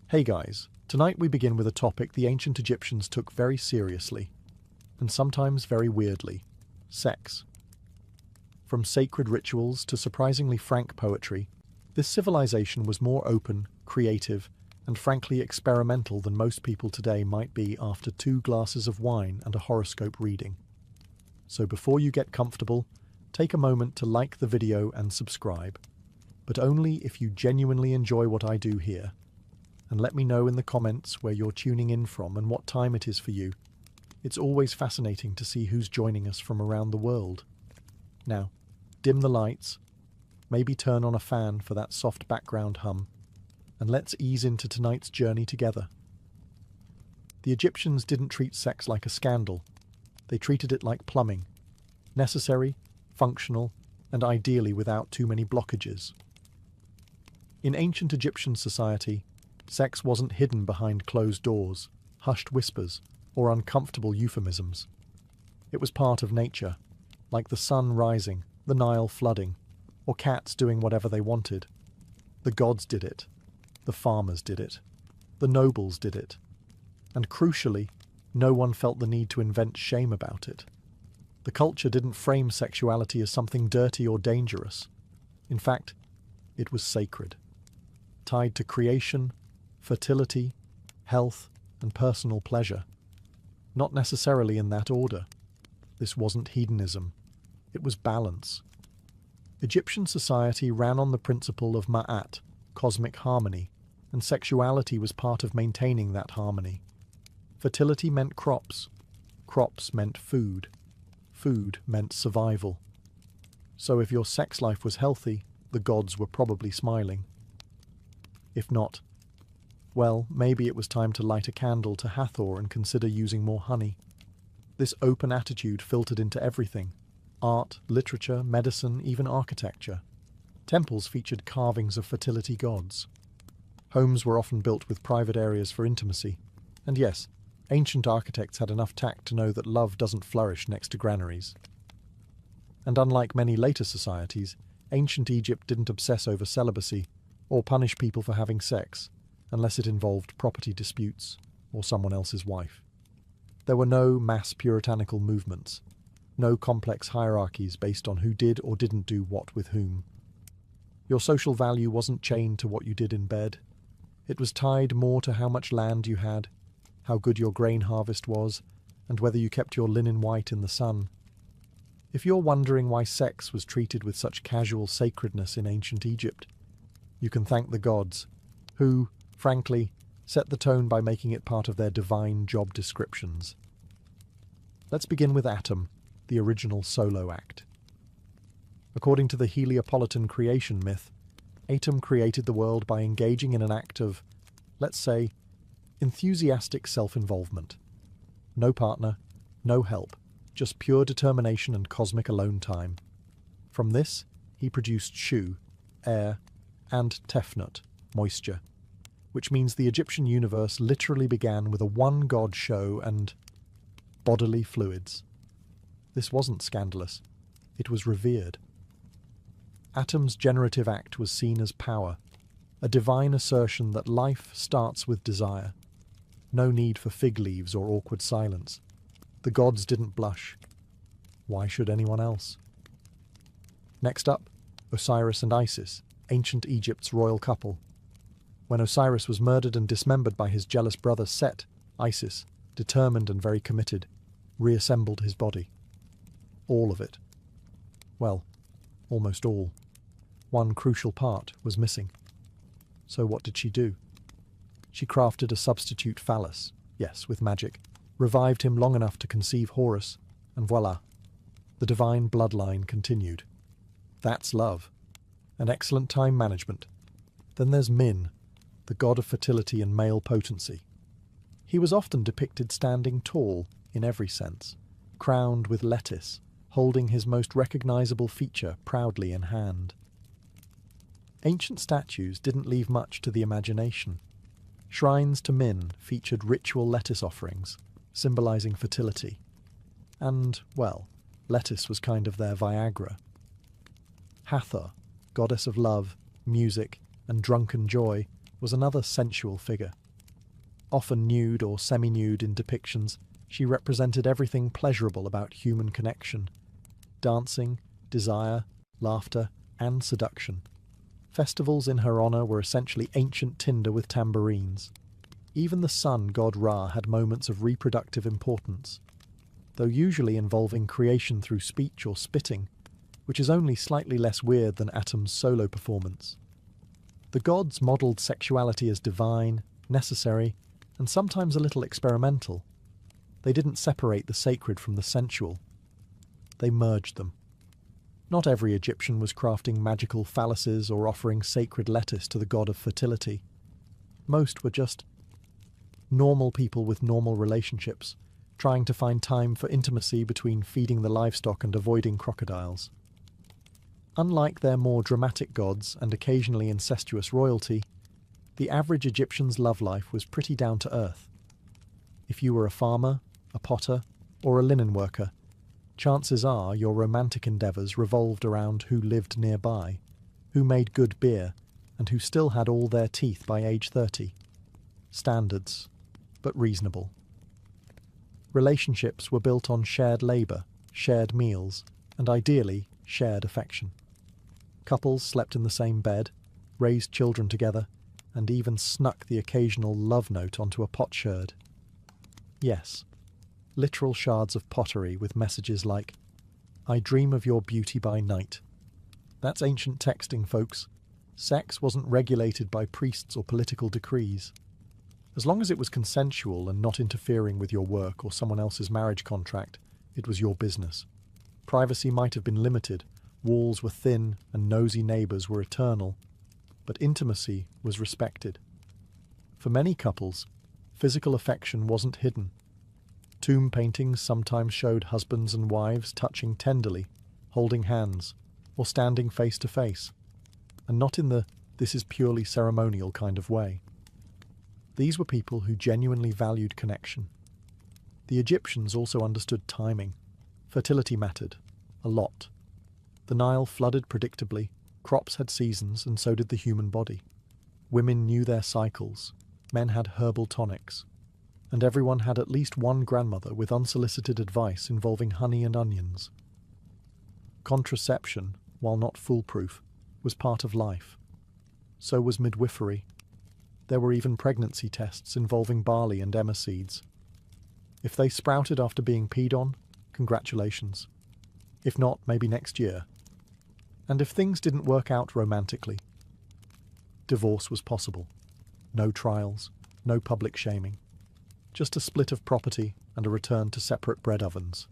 Hey guys, tonight we begin with a topic the ancient Egyptians took very seriously, and sometimes very weirdly: sex. From sacred rituals to surprisingly frank poetry, this civilization was more open, creative, and frankly experimental than most people today might be after 2 glasses of wine and a horoscope reading. So before you get comfortable, take a moment to like the video and subscribe, but only if you genuinely enjoy what I do here. And let me know in the comments where you're tuning in from and what time it is for you. It's always fascinating to see who's joining us from around the world. Now, dim the lights, maybe turn on a fan for that soft background hum, and let's ease into tonight's journey together. The Egyptians didn't treat sex like a scandal. They treated it like plumbing: necessary, functional, and ideally without too many blockages. In ancient Egyptian society, sex wasn't hidden behind closed doors, hushed whispers, or uncomfortable euphemisms. It was part of nature, like the sun rising, the Nile flooding, or cats doing whatever they wanted. The gods did it, the farmers did it, the nobles did it, and crucially, no one felt the need to invent shame about it. The culture didn't frame sexuality as something dirty or dangerous. In fact, it was sacred, tied to creation, fertility, health, and personal pleasure. Not necessarily in that order. This wasn't hedonism. It was balance. Egyptian society ran on the principle of ma'at, cosmic harmony, and sexuality was part of maintaining that harmony. Fertility meant crops. Crops meant food. Food meant survival. So if your sex life was healthy, the gods were probably smiling. If not, well, maybe it was time to light a candle to Hathor and consider using more honey. This open attitude filtered into everything: art, literature, medicine, even architecture. Temples featured carvings of fertility gods. Homes were often built with private areas for intimacy. And yes, ancient architects had enough tact to know that love doesn't flourish next to granaries. And unlike many later societies, ancient Egypt didn't obsess over celibacy or punish people for having sex, unless it involved property disputes or someone else's wife. There were no mass puritanical movements, no complex hierarchies based on who did or didn't do what with whom. Your social value wasn't chained to what you did in bed. It was tied more to how much land you had, how good your grain harvest was, and whether you kept your linen white in the sun. If you're wondering why sex was treated with such casual sacredness in ancient Egypt, you can thank the gods, who, frankly, set the tone by making it part of their divine job descriptions. Let's begin with Atum, the original solo act. According to the Heliopolitan creation myth, Atum created the world by engaging in an act of, let's say, enthusiastic self-involvement. No partner, no help, just pure determination and cosmic alone time. From this, he produced Shu, air, and Tefnut, moisture, which means the Egyptian universe literally began with a one-god show and bodily fluids. This wasn't scandalous. It was revered. Atum's generative act was seen as power, a divine assertion that life starts with desire. No need for fig leaves or awkward silence. The gods didn't blush. Why should anyone else? Next up, Osiris and Isis, ancient Egypt's royal couple. When Osiris was murdered and dismembered by his jealous brother Set, Isis, determined and very committed, reassembled his body. All of it. Well, almost all. One crucial part was missing. So what did she do? She crafted a substitute phallus, yes, with magic, revived him long enough to conceive Horus, and voila, the divine bloodline continued. That's love. And excellent time management. Then there's Min, the god of fertility and male potency. He was often depicted standing tall, in every sense, crowned with lettuce, holding his most recognizable feature proudly in hand. Ancient statues didn't leave much to the imagination. Shrines to Min featured ritual lettuce offerings, symbolizing fertility. And, well, lettuce was kind of their Viagra. Hathor, goddess of love, music, and drunken joy, was another sensual figure. Often nude or semi-nude in depictions, she represented everything pleasurable about human connection: dancing, desire, laughter, and seduction. Festivals in her honor were essentially ancient tinder with tambourines. Even the sun god Ra had moments of reproductive importance, though usually involving creation through speech or spitting, which is only slightly less weird than Atum's solo performance. The gods modelled sexuality as divine, necessary, and sometimes a little experimental. They didn't separate the sacred from the sensual. They merged them. Not every Egyptian was crafting magical phalluses or offering sacred lettuce to the god of fertility. Most were just normal people with normal relationships, trying to find time for intimacy between feeding the livestock and avoiding crocodiles. Unlike their more dramatic gods and occasionally incestuous royalty, the average Egyptian's love life was pretty down to earth. If you were a farmer, a potter, or a linen worker, chances are your romantic endeavours revolved around who lived nearby, who made good beer, and who still had all their teeth by age 30. Standards, but reasonable. Relationships were built on shared labour, shared meals, and ideally, shared affection. Couples slept in the same bed, raised children together, and even snuck the occasional love note onto a potsherd. Yes, literal shards of pottery with messages like, "I dream of your beauty by night." That's ancient texting, folks. Sex wasn't regulated by priests or political decrees. As long as it was consensual and not interfering with your work or someone else's marriage contract, it was your business. Privacy might have been limited, walls were thin, and nosy neighbours were eternal, but intimacy was respected. For many couples, physical affection wasn't hidden. Tomb paintings sometimes showed husbands and wives touching tenderly, holding hands, or standing face to face, and not in the "this is purely ceremonial" kind of way. These were people who genuinely valued connection. The Egyptians also understood timing. Fertility mattered, a lot. The Nile flooded predictably, crops had seasons, and so did the human body. Women knew their cycles, men had herbal tonics, and everyone had at least one grandmother with unsolicited advice involving honey and onions. Contraception, while not foolproof, was part of life. So was midwifery. There were even pregnancy tests involving barley and emmer seeds. If they sprouted after being peed on, congratulations. If not, maybe next year. And if things didn't work out romantically, divorce was possible. No trials, no public shaming. Just a split of property and a return to separate bread ovens.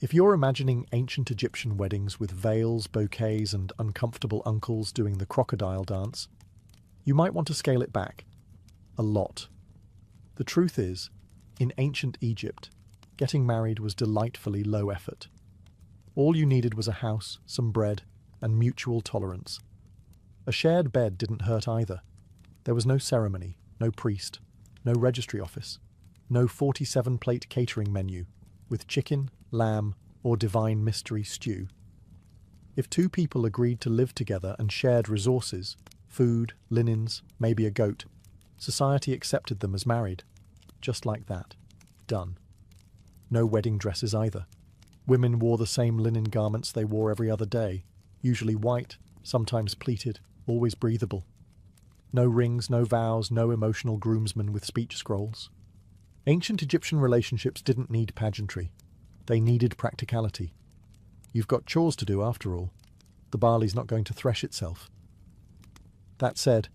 If you're imagining ancient Egyptian weddings with veils, bouquets, and uncomfortable uncles doing the crocodile dance, you might want to scale it back. A lot. The truth is, in ancient Egypt, getting married was delightfully low effort. All you needed was a house, some bread, and mutual tolerance. A shared bed didn't hurt either. There was no ceremony, no priest, no registry office, no 47-plate catering menu, with chicken, lamb, or divine mystery stew. If two people agreed to live together and shared resources, food, linens, maybe a goat, society accepted them as married. Just like that. Done. No wedding dresses either. Women wore the same linen garments they wore every other day, usually white, sometimes pleated, always breathable. No rings, no vows, no emotional groomsmen with speech scrolls. Ancient Egyptian relationships didn't need pageantry. They needed practicality. You've got chores to do after all. The barley's not going to thresh itself. That said,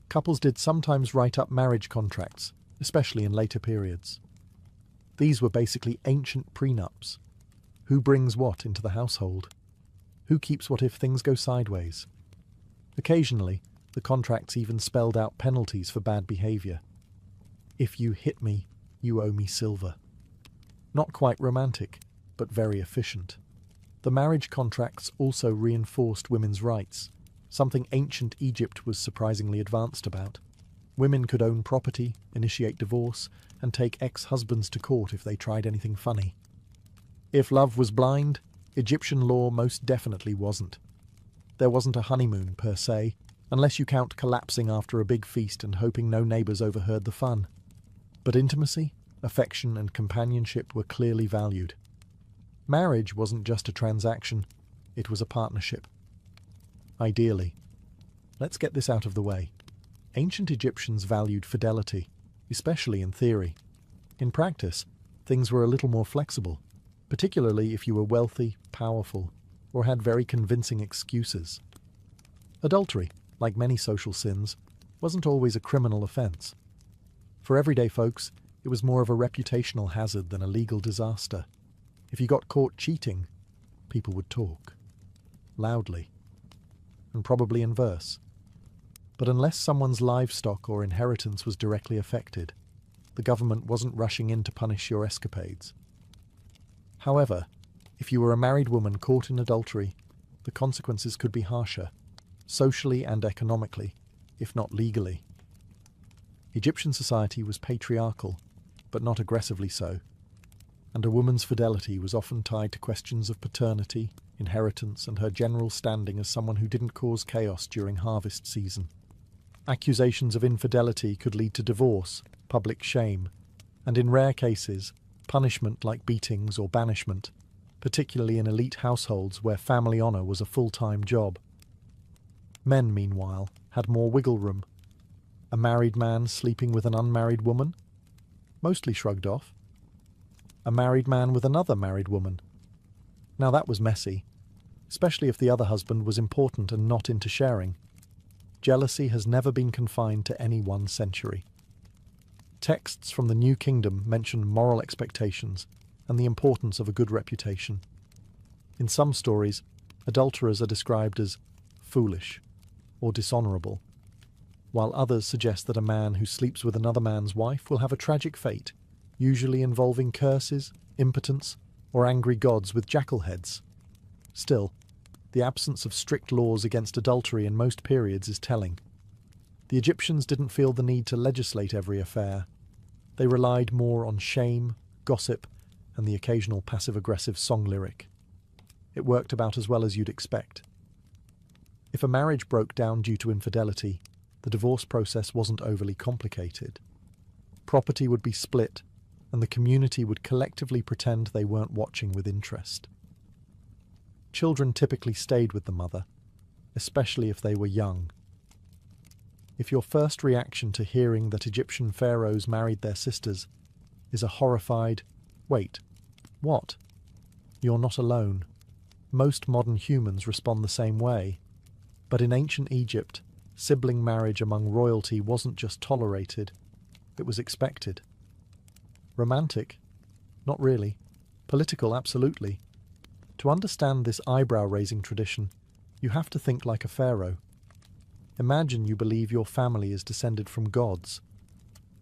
couples did sometimes write up marriage contracts, especially in later periods. These were basically ancient prenups. Who brings what into the household? Who keeps what if things go sideways? Occasionally, the contracts even spelled out penalties for bad behaviour. If you hit me, you owe me silver. Not quite romantic, but very efficient. The marriage contracts also reinforced women's rights, something ancient Egypt was surprisingly advanced about. Women could own property, initiate divorce, and take ex-husbands to court if they tried anything funny. If love was blind, Egyptian law most definitely wasn't. There wasn't a honeymoon per se, unless you count collapsing after a big feast and hoping no neighbours overheard the fun. But intimacy, affection and companionship were clearly valued. Marriage wasn't just a transaction, it was a partnership. Ideally. Let's get this out of the way. Ancient Egyptians valued fidelity, especially in theory. In practice, things were a little more flexible, particularly if you were wealthy, powerful, or had very convincing excuses. Adultery, like many social sins, wasn't always a criminal offence. For everyday folks, it was more of a reputational hazard than a legal disaster. If you got caught cheating, people would talk. Loudly. And probably in verse. But unless someone's livestock or inheritance was directly affected, the government wasn't rushing in to punish your escapades. However, if you were a married woman caught in adultery, the consequences could be harsher, socially and economically, if not legally. Egyptian society was patriarchal, but not aggressively so, and a woman's fidelity was often tied to questions of paternity, inheritance, and her general standing as someone who didn't cause chaos during harvest season. Accusations of infidelity could lead to divorce, public shame, and in rare cases, punishment like beatings or banishment, particularly in elite households where family honour was a full-time job. Men, meanwhile, had more wiggle room. A married man sleeping with an unmarried woman? Mostly shrugged off. A married man with another married woman? Now that was messy, especially if the other husband was important and not into sharing. Jealousy has never been confined to any one century. Texts from the New Kingdom mention moral expectations and the importance of a good reputation. In some stories, adulterers are described as foolish or dishonourable, while others suggest that a man who sleeps with another man's wife will have a tragic fate, usually involving curses, impotence, or angry gods with jackal heads. Still, the absence of strict laws against adultery in most periods is telling. The Egyptians didn't feel the need to legislate every affair. They relied more on shame, gossip, and the occasional passive-aggressive song lyric. It worked about as well as you'd expect. If a marriage broke down due to infidelity, the divorce process wasn't overly complicated. Property would be split, and the community would collectively pretend they weren't watching with interest. Children typically stayed with the mother, especially if they were young. If your first reaction to hearing that Egyptian pharaohs married their sisters is a horrified, "Wait, what?" You're not alone. Most modern humans respond the same way. But in ancient Egypt, sibling marriage among royalty wasn't just tolerated, it was expected. Romantic? Not really. Political? Absolutely. To understand this eyebrow-raising tradition, you have to think like a pharaoh. Imagine you believe your family is descended from gods,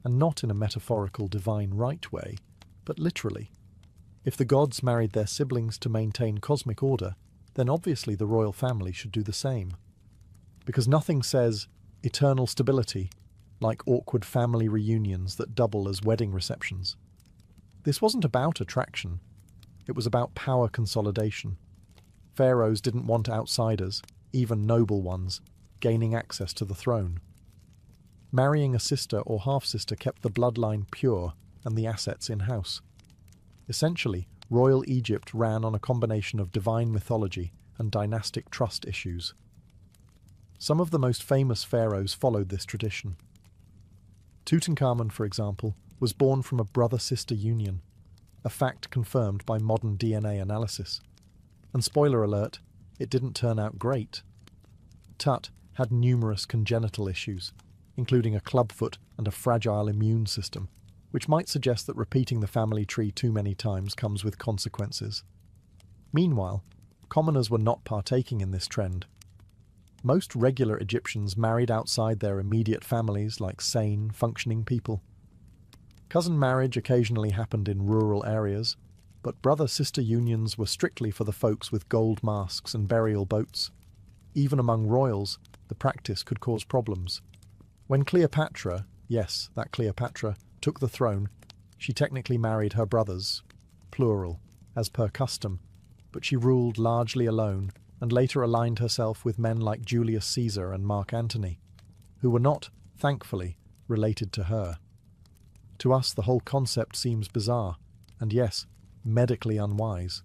and not in a metaphorical divine right way, but literally. If the gods married their siblings to maintain cosmic order, then obviously the royal family should do the same. Because nothing says eternal stability like awkward family reunions that double as wedding receptions. This wasn't about attraction. It was about power consolidation. Pharaohs didn't want outsiders, even noble ones, gaining access to the throne. Marrying a sister or half-sister kept the bloodline pure and the assets in-house. Essentially, royal Egypt ran on a combination of divine mythology and dynastic trust issues. Some of the most famous pharaohs followed this tradition. Tutankhamun, for example, was born from a brother-sister union, a fact confirmed by modern DNA analysis. And spoiler alert, it didn't turn out great. Tut had numerous congenital issues, including a clubfoot and a fragile immune system, which might suggest that repeating the family tree too many times comes with consequences. Meanwhile, commoners were not partaking in this trend. Most regular Egyptians married outside their immediate families like sane, functioning people. Cousin marriage occasionally happened in rural areas, but brother-sister unions were strictly for the folks with gold masks and burial boats. Even among royals, the practice could cause problems. When Cleopatra, yes, that Cleopatra, took the throne, she technically married her brothers, plural, as per custom, but she ruled largely alone and later aligned herself with men like Julius Caesar and Mark Antony, who were not, thankfully, related to her. To us, the whole concept seems bizarre, and yes, medically unwise.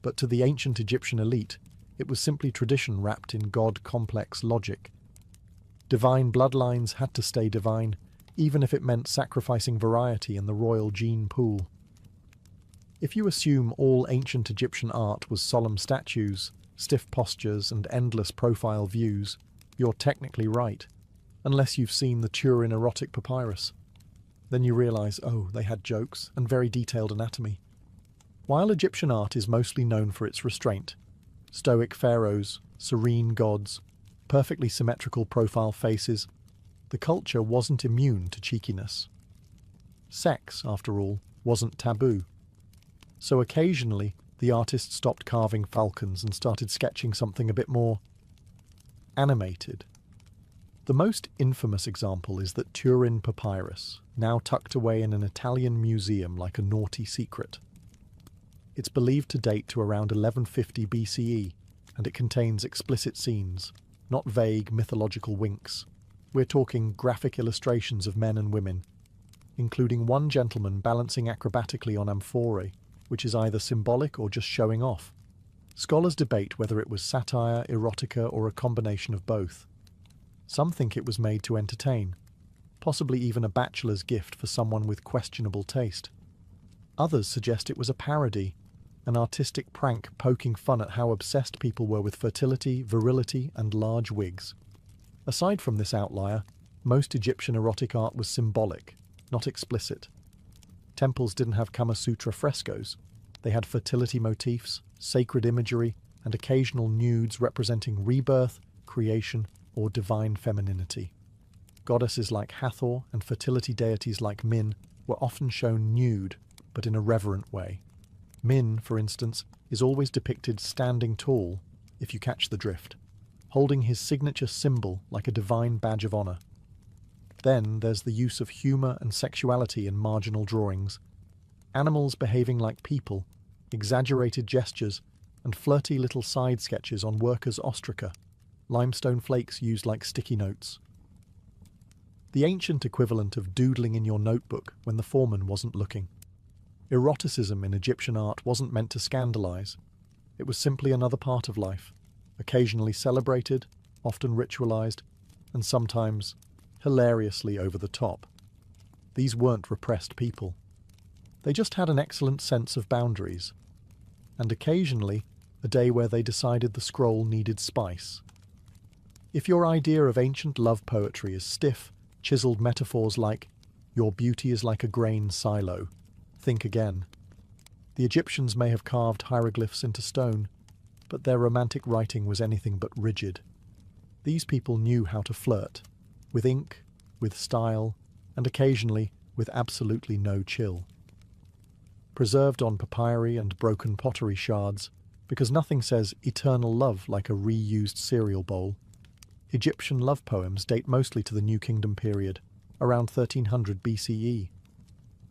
But to the ancient Egyptian elite, it was simply tradition wrapped in God-complex logic. Divine bloodlines had to stay divine, even if it meant sacrificing variety in the royal gene pool. If you assume all ancient Egyptian art was solemn statues, stiff postures, and endless profile views, you're technically right, unless you've seen the Turin erotic papyrus. Then you realise, oh, they had jokes and very detailed anatomy. While Egyptian art is mostly known for its restraint, stoic pharaohs, serene gods, perfectly symmetrical profile faces, the culture wasn't immune to cheekiness. Sex, after all, wasn't taboo. So occasionally, the artist stopped carving falcons and started sketching something a bit more animated. The most infamous example is that Turin papyrus, now tucked away in an Italian museum like a naughty secret. It's believed to date to around 1150 BCE, and it contains explicit scenes, not vague mythological winks. We're talking graphic illustrations of men and women, including one gentleman balancing acrobatically on amphorae, which is either symbolic or just showing off. Scholars debate whether it was satire, erotica, or a combination of both. Some think it was made to entertain, possibly even a bachelor's gift for someone with questionable taste. Others suggest it was a parody, an artistic prank poking fun at how obsessed people were with fertility, virility, and large wigs. Aside from this outlier, most Egyptian erotic art was symbolic, not explicit. Temples didn't have Kama Sutra frescoes. They had fertility motifs, sacred imagery, and occasional nudes representing rebirth, creation, or divine femininity. Goddesses like Hathor and fertility deities like Min were often shown nude, but in a reverent way. Min, for instance, is always depicted standing tall, if you catch the drift, holding his signature symbol like a divine badge of honor. Then there's the use of humor and sexuality in marginal drawings, animals behaving like people, exaggerated gestures, and flirty little side sketches on workers' ostraca, limestone flakes used like sticky notes. The ancient equivalent of doodling in your notebook when the foreman wasn't looking. Eroticism in Egyptian art wasn't meant to scandalize. It was simply another part of life, occasionally celebrated, often ritualized, and sometimes hilariously over the top. These weren't repressed people. They just had an excellent sense of boundaries, and occasionally a day where they decided the scroll needed spice. If your idea of ancient love poetry is stiff, chiseled metaphors like, "Your beauty is like a grain silo," think again. The Egyptians may have carved hieroglyphs into stone, but their romantic writing was anything but rigid. These people knew how to flirt, with ink, with style, and occasionally with absolutely no chill. Preserved on papyri and broken pottery shards, because nothing says eternal love like a reused cereal bowl, Egyptian love poems date mostly to the New Kingdom period, around 1300 BCE.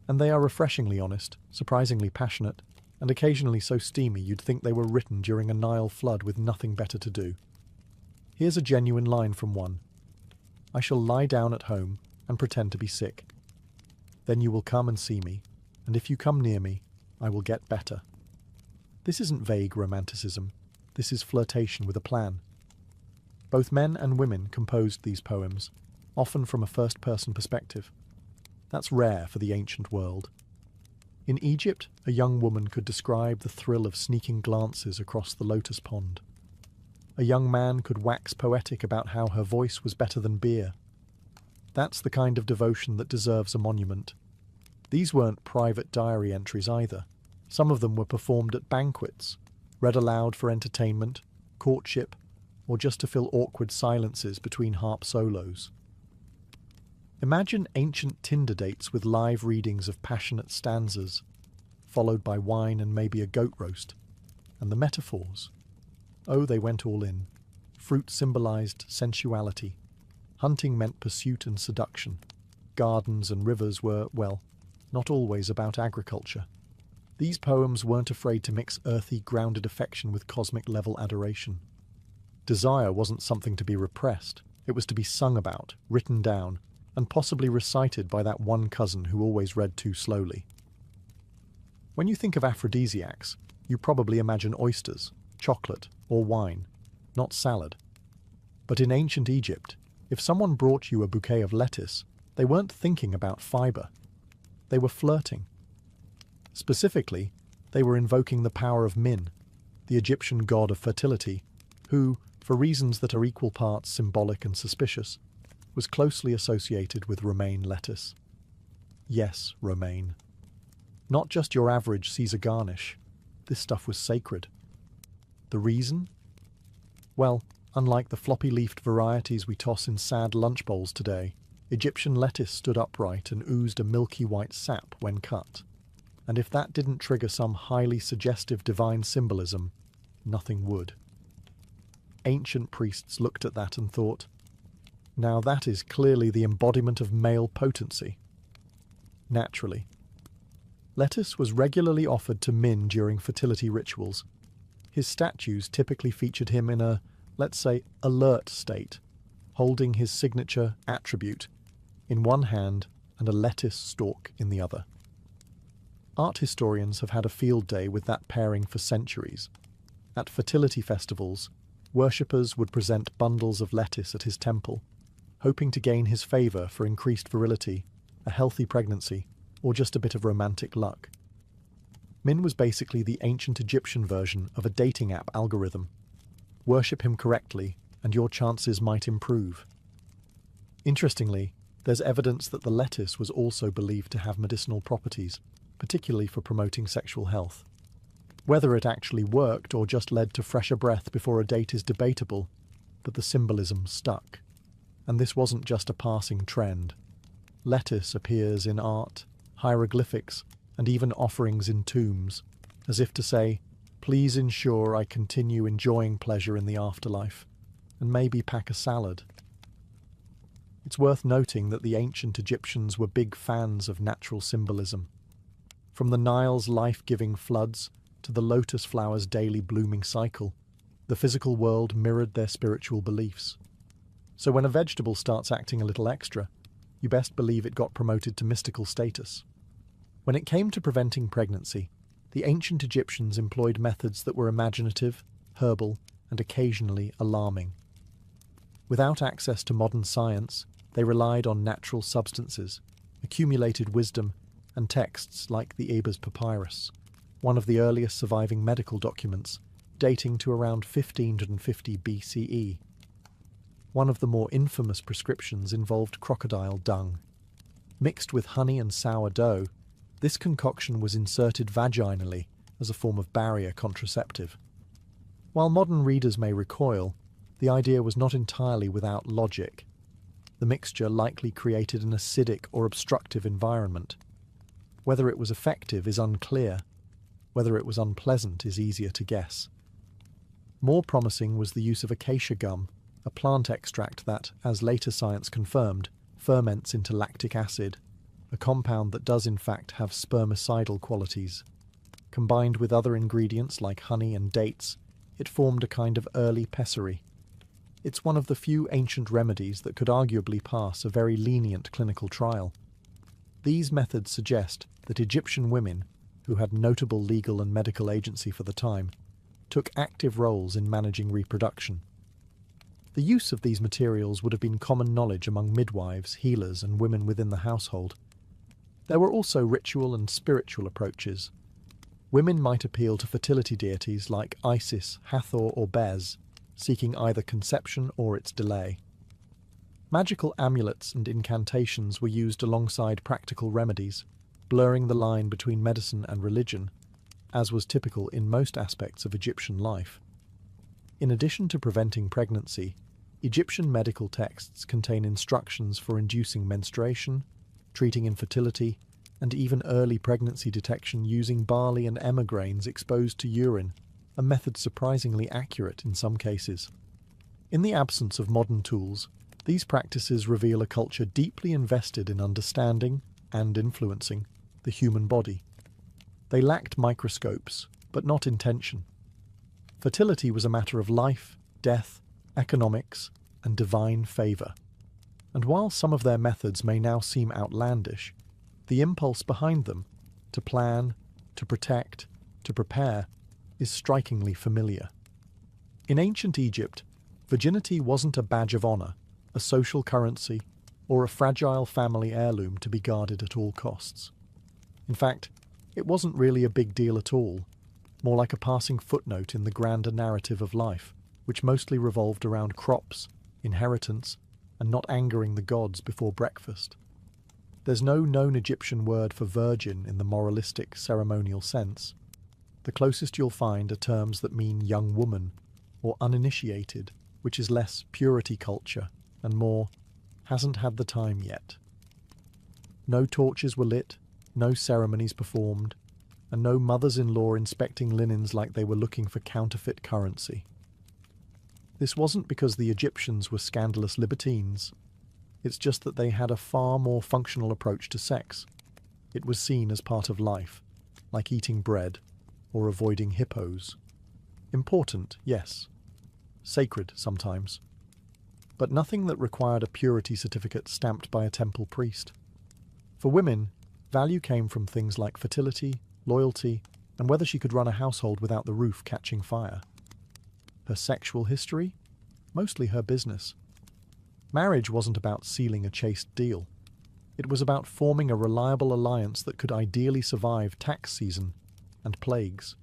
And they are refreshingly honest, surprisingly passionate, and occasionally so steamy you'd think they were written during a Nile flood with nothing better to do. Here's a genuine line from one. "I shall lie down at home and pretend to be sick. Then you will come and see me, and if you come near me, I will get better." This isn't vague romanticism. This is flirtation with a plan. Both men and women composed these poems, often from a first-person perspective. That's rare for the ancient world. In Egypt, a young woman could describe the thrill of sneaking glances across the lotus pond. A young man could wax poetic about how her voice was better than beer. That's the kind of devotion that deserves a monument. These weren't private diary entries either. Some of them were performed at banquets, read aloud for entertainment, courtship, or just to fill awkward silences between harp solos. Imagine ancient Tinder dates with live readings of passionate stanzas, followed by wine and maybe a goat roast. And the metaphors. Oh, they went all in. Fruit symbolized sensuality. Hunting meant pursuit and seduction. Gardens and rivers were, well, not always about agriculture. These poems weren't afraid to mix earthy, grounded affection with cosmic-level adoration. Desire wasn't something to be repressed. It was to be sung about, written down, and possibly recited by that one cousin who always read too slowly. When you think of aphrodisiacs, you probably imagine oysters, chocolate, or wine, not salad. But in ancient Egypt, if someone brought you a bouquet of lettuce, they weren't thinking about fiber. They were flirting. Specifically, they were invoking the power of Min, the Egyptian god of fertility, who, for reasons that are equal parts symbolic and suspicious, was closely associated with romaine lettuce. Yes, romaine. Not just your average Caesar garnish. This stuff was sacred. The reason? Well, unlike the floppy-leafed varieties we toss in sad lunch bowls today, Egyptian lettuce stood upright and oozed a milky white sap when cut. And if that didn't trigger some highly suggestive divine symbolism, nothing would. Ancient priests looked at that and thought, now that is clearly the embodiment of male potency. Naturally. Lettuce was regularly offered to Min during fertility rituals. His statues typically featured him in a, let's say, alert state, holding his signature attribute in one hand and a lettuce stalk in the other. Art historians have had a field day with that pairing for centuries. At fertility festivals, worshippers would present bundles of lettuce at his temple, hoping to gain his favour for increased virility, a healthy pregnancy, or just a bit of romantic luck. Min was basically the ancient Egyptian version of a dating app algorithm. Worship him correctly, and your chances might improve. Interestingly, there's evidence that the lettuce was also believed to have medicinal properties, particularly for promoting sexual health. Whether it actually worked or just led to fresher breath before a date is debatable, but the symbolism stuck. And this wasn't just a passing trend. Lettuce appears in art, hieroglyphics, and even offerings in tombs, as if to say, please ensure I continue enjoying pleasure in the afterlife, and maybe pack a salad. It's worth noting that the ancient Egyptians were big fans of natural symbolism. From the Nile's life-giving floods to the lotus flower's daily blooming cycle, the physical world mirrored their spiritual beliefs. So when a vegetable starts acting a little extra, you best believe it got promoted to mystical status. When it came to preventing pregnancy, the ancient Egyptians employed methods that were imaginative, herbal, and occasionally alarming. Without access to modern science, they relied on natural substances, accumulated wisdom, and texts like the Ebers Papyrus, one of the earliest surviving medical documents, dating to around 1550 BCE. One of the more infamous prescriptions involved crocodile dung. Mixed with honey and sourdough, this concoction was inserted vaginally as a form of barrier contraceptive. While modern readers may recoil, the idea was not entirely without logic. The mixture likely created an acidic or obstructive environment. Whether it was effective is unclear. Whether it was unpleasant is easier to guess. More promising was the use of acacia gum, a plant extract that, as later science confirmed, ferments into lactic acid, a compound that does in fact have spermicidal qualities. Combined with other ingredients like honey and dates, it formed a kind of early pessary. It's one of the few ancient remedies that could arguably pass a very lenient clinical trial. These methods suggest that Egyptian women, who had notable legal and medical agency for the time, took active roles in managing reproduction. The use of these materials would have been common knowledge among midwives, healers, and women within the household. There were also ritual and spiritual approaches. Women might appeal to fertility deities like Isis, Hathor, or Bez, seeking either conception or its delay. Magical amulets and incantations were used alongside practical remedies, blurring the line between medicine and religion, as was typical in most aspects of Egyptian life. In addition to preventing pregnancy, Egyptian medical texts contain instructions for inducing menstruation, treating infertility, and even early pregnancy detection using barley and emmer grains exposed to urine, a method surprisingly accurate in some cases. In the absence of modern tools, these practices reveal a culture deeply invested in understanding and influencing the human body. They lacked microscopes, but not intention. Fertility was a matter of life, death, economics, and divine favour. And while some of their methods may now seem outlandish, the impulse behind them, to plan, to protect, to prepare, is strikingly familiar. In ancient Egypt, virginity wasn't a badge of honour, a social currency, or a fragile family heirloom to be guarded at all costs. In fact, it wasn't really a big deal at all, more like a passing footnote in the grander narrative of life, which mostly revolved around crops, inheritance, and not angering the gods before breakfast. There's no known Egyptian word for virgin in the moralistic, ceremonial sense. The closest you'll find are terms that mean young woman, or uninitiated, which is less purity culture, and more hasn't had the time yet. No torches were lit, no ceremonies performed, and no mothers-in-law inspecting linens like they were looking for counterfeit currency. This wasn't because the Egyptians were scandalous libertines. It's just that they had a far more functional approach to sex. It was seen as part of life, like eating bread or avoiding hippos. Important, yes. Sacred, sometimes. But nothing that required a purity certificate stamped by a temple priest. For women, value came from things like fertility, loyalty, and whether she could run a household without the roof catching fire. Her sexual history? Mostly her business. Marriage wasn't about sealing a chaste deal. It was about forming a reliable alliance that could ideally survive tax season and plagues.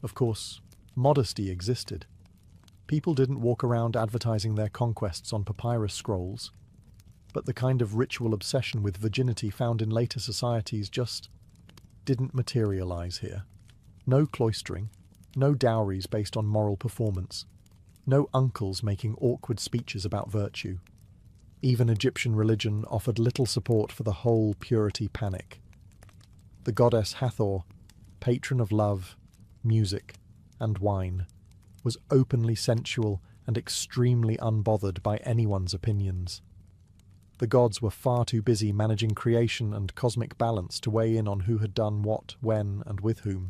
Of course, modesty existed. People didn't walk around advertising their conquests on papyrus scrolls, but the kind of ritual obsession with virginity found in later societies just didn't materialize here. No cloistering, no dowries based on moral performance, no uncles making awkward speeches about virtue. Even Egyptian religion offered little support for the whole purity panic. The goddess Hathor, patron of love, music, and wine, was openly sensual and extremely unbothered by anyone's opinions. The gods were far too busy managing creation and cosmic balance to weigh in on who had done what, when, and with whom.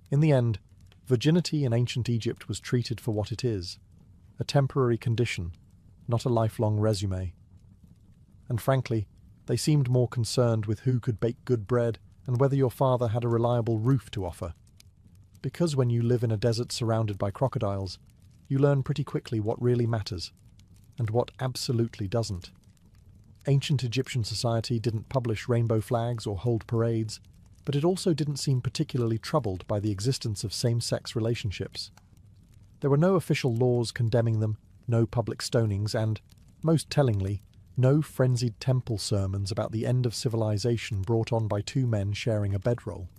In the end, virginity in ancient Egypt was treated for what it is, a temporary condition, not a lifelong resume. And frankly, they seemed more concerned with who could bake good bread and whether your father had a reliable roof to offer. Because when you live in a desert surrounded by crocodiles, you learn pretty quickly what really matters, and what absolutely doesn't. Ancient Egyptian society didn't publish rainbow flags or hold parades, but it also didn't seem particularly troubled by the existence of same-sex relationships. There were no official laws condemning them, no public stonings, and, most tellingly, no frenzied temple sermons about the end of civilization brought on by two men sharing a bedroll.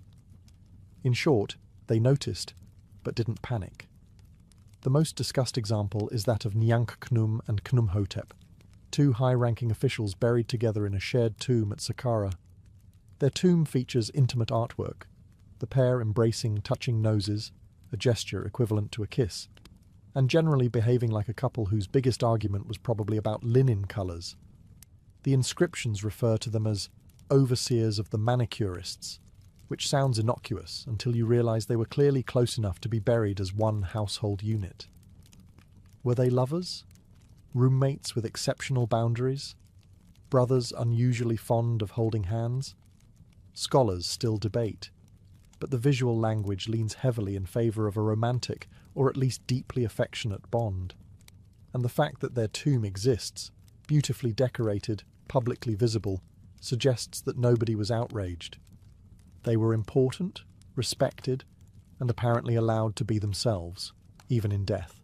In short, they noticed, but didn't panic. The most discussed example is that of Nyankhnum and Khnumhotep, two high-ranking officials buried together in a shared tomb at Saqqara. Their tomb features intimate artwork, the pair embracing, touching noses, a gesture equivalent to a kiss, and generally behaving like a couple whose biggest argument was probably about linen colours. The inscriptions refer to them as overseers of the manicurists, which sounds innocuous until you realise they were clearly close enough to be buried as one household unit. Were they lovers? Roommates with exceptional boundaries? Brothers unusually fond of holding hands? Scholars still debate, but the visual language leans heavily in favour of a romantic, or at least deeply affectionate bond. And the fact that their tomb exists, beautifully decorated, publicly visible, suggests that nobody was outraged. They were important, respected, and apparently allowed to be themselves, even in death.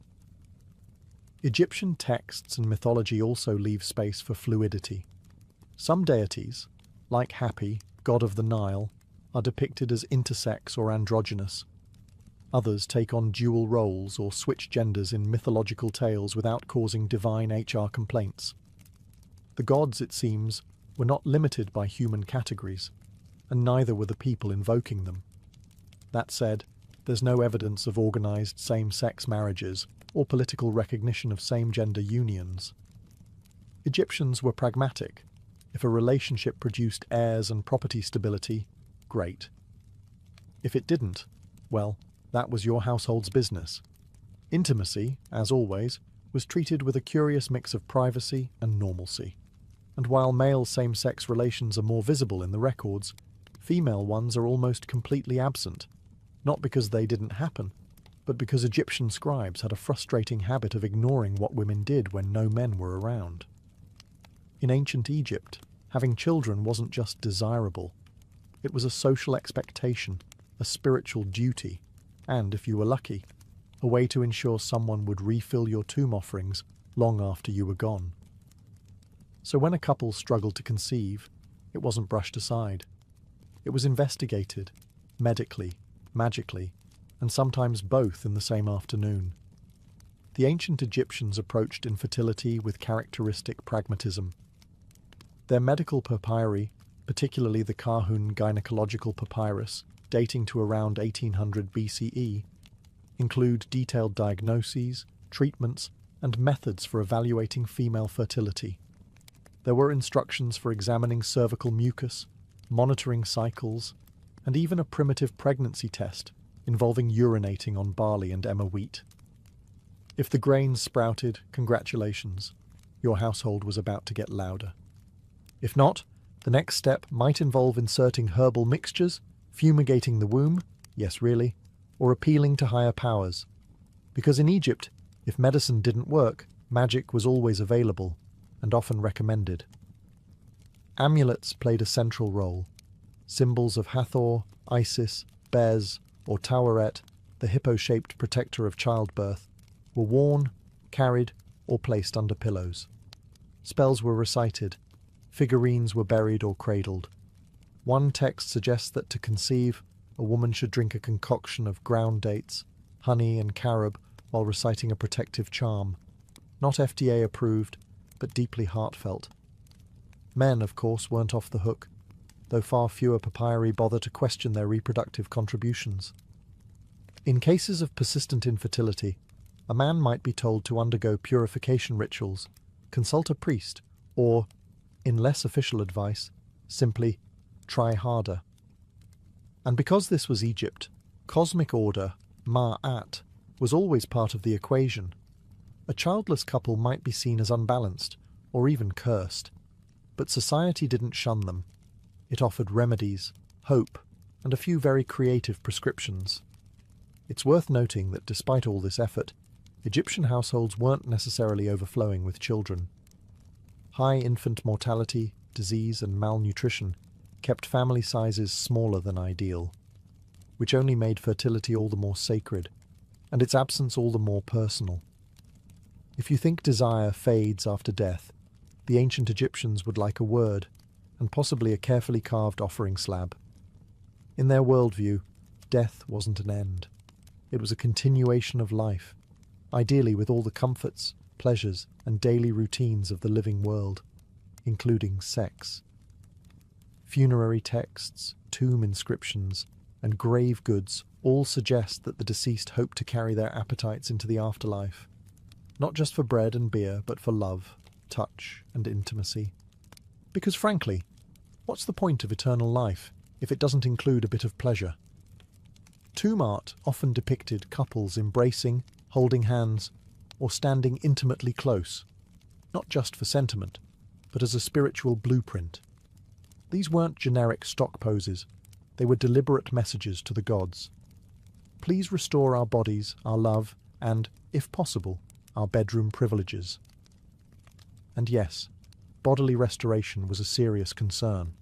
Egyptian texts and mythology also leave space for fluidity. Some deities, like Hapi, god of the Nile, are depicted as intersex or androgynous. Others take on dual roles or switch genders in mythological tales without causing divine HR complaints. The gods, it seems, were not limited by human categories, and neither were the people invoking them. That said, there's no evidence of organised same-sex marriages or political recognition of same-gender unions. Egyptians were pragmatic. If a relationship produced heirs and property stability, great. If it didn't, well, that was your household's business. Intimacy, as always, was treated with a curious mix of privacy and normalcy. And while male same-sex relations are more visible in the records, female ones are almost completely absent, not because they didn't happen, but because Egyptian scribes had a frustrating habit of ignoring what women did when no men were around. In ancient Egypt, having children wasn't just desirable. It was a social expectation, a spiritual duty, and, if you were lucky, a way to ensure someone would refill your tomb offerings long after you were gone. So when a couple struggled to conceive, it wasn't brushed aside. It was investigated, medically, magically, and sometimes both in the same afternoon. The ancient Egyptians approached infertility with characteristic pragmatism. Their medical papyri, particularly the Kahun gynecological papyrus, dating to around 1800 BCE, include detailed diagnoses, treatments, and methods for evaluating female fertility. There were instructions for examining cervical mucus, monitoring cycles, and even a primitive pregnancy test involving urinating on barley and emmer wheat. If the grains sprouted, congratulations, your household was about to get louder. If not, the next step might involve inserting herbal mixtures, fumigating the womb, yes really, or appealing to higher powers. Because in Egypt, if medicine didn't work, magic was always available, and often recommended. Amulets played a central role. Symbols of Hathor, Isis, Bez, or Taweret, the hippo-shaped protector of childbirth, were worn, carried, or placed under pillows. Spells were recited. Figurines were buried or cradled. One text suggests that to conceive, a woman should drink a concoction of ground dates, honey and carob while reciting a protective charm. Not FDA approved, but deeply heartfelt. Men, of course, weren't off the hook, though far fewer papyri bother to question their reproductive contributions. In cases of persistent infertility, a man might be told to undergo purification rituals, consult a priest, or, in less official advice, simply try harder. And because this was Egypt, cosmic order, Ma'at, was always part of the equation. A childless couple might be seen as unbalanced, or even cursed. But society didn't shun them. It offered remedies, hope, and a few very creative prescriptions. It's worth noting that despite all this effort, Egyptian households weren't necessarily overflowing with children. High infant mortality, disease, and malnutrition kept family sizes smaller than ideal, which only made fertility all the more sacred, and its absence all the more personal. If you think desire fades after death, the ancient Egyptians would like a word, and possibly a carefully carved offering slab. In their worldview, death wasn't an end. It was a continuation of life, ideally with all the comforts, pleasures, and daily routines of the living world, including sex. Funerary texts, tomb inscriptions, and grave goods all suggest that the deceased hoped to carry their appetites into the afterlife, not just for bread and beer, but for love, touch, and intimacy. Because frankly, what's the point of eternal life if it doesn't include a bit of pleasure? Tomb art often depicted couples embracing, holding hands, or standing intimately close, not just for sentiment, but as a spiritual blueprint. These weren't generic stock poses, they were deliberate messages to the gods. Please restore our bodies, our love, and, if possible, our bedroom privileges. And yes, bodily restoration was a serious concern.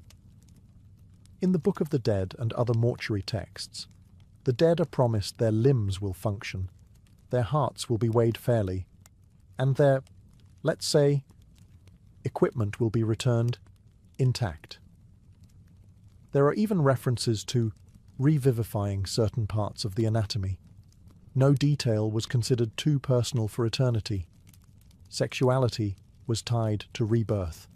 In the Book of the Dead and other mortuary texts, the dead are promised their limbs will function, their hearts will be weighed fairly, and their, let's say, equipment will be returned intact. There are even references to revivifying certain parts of the anatomy. No detail was considered too personal for eternity. Sexuality was tied to rebirth.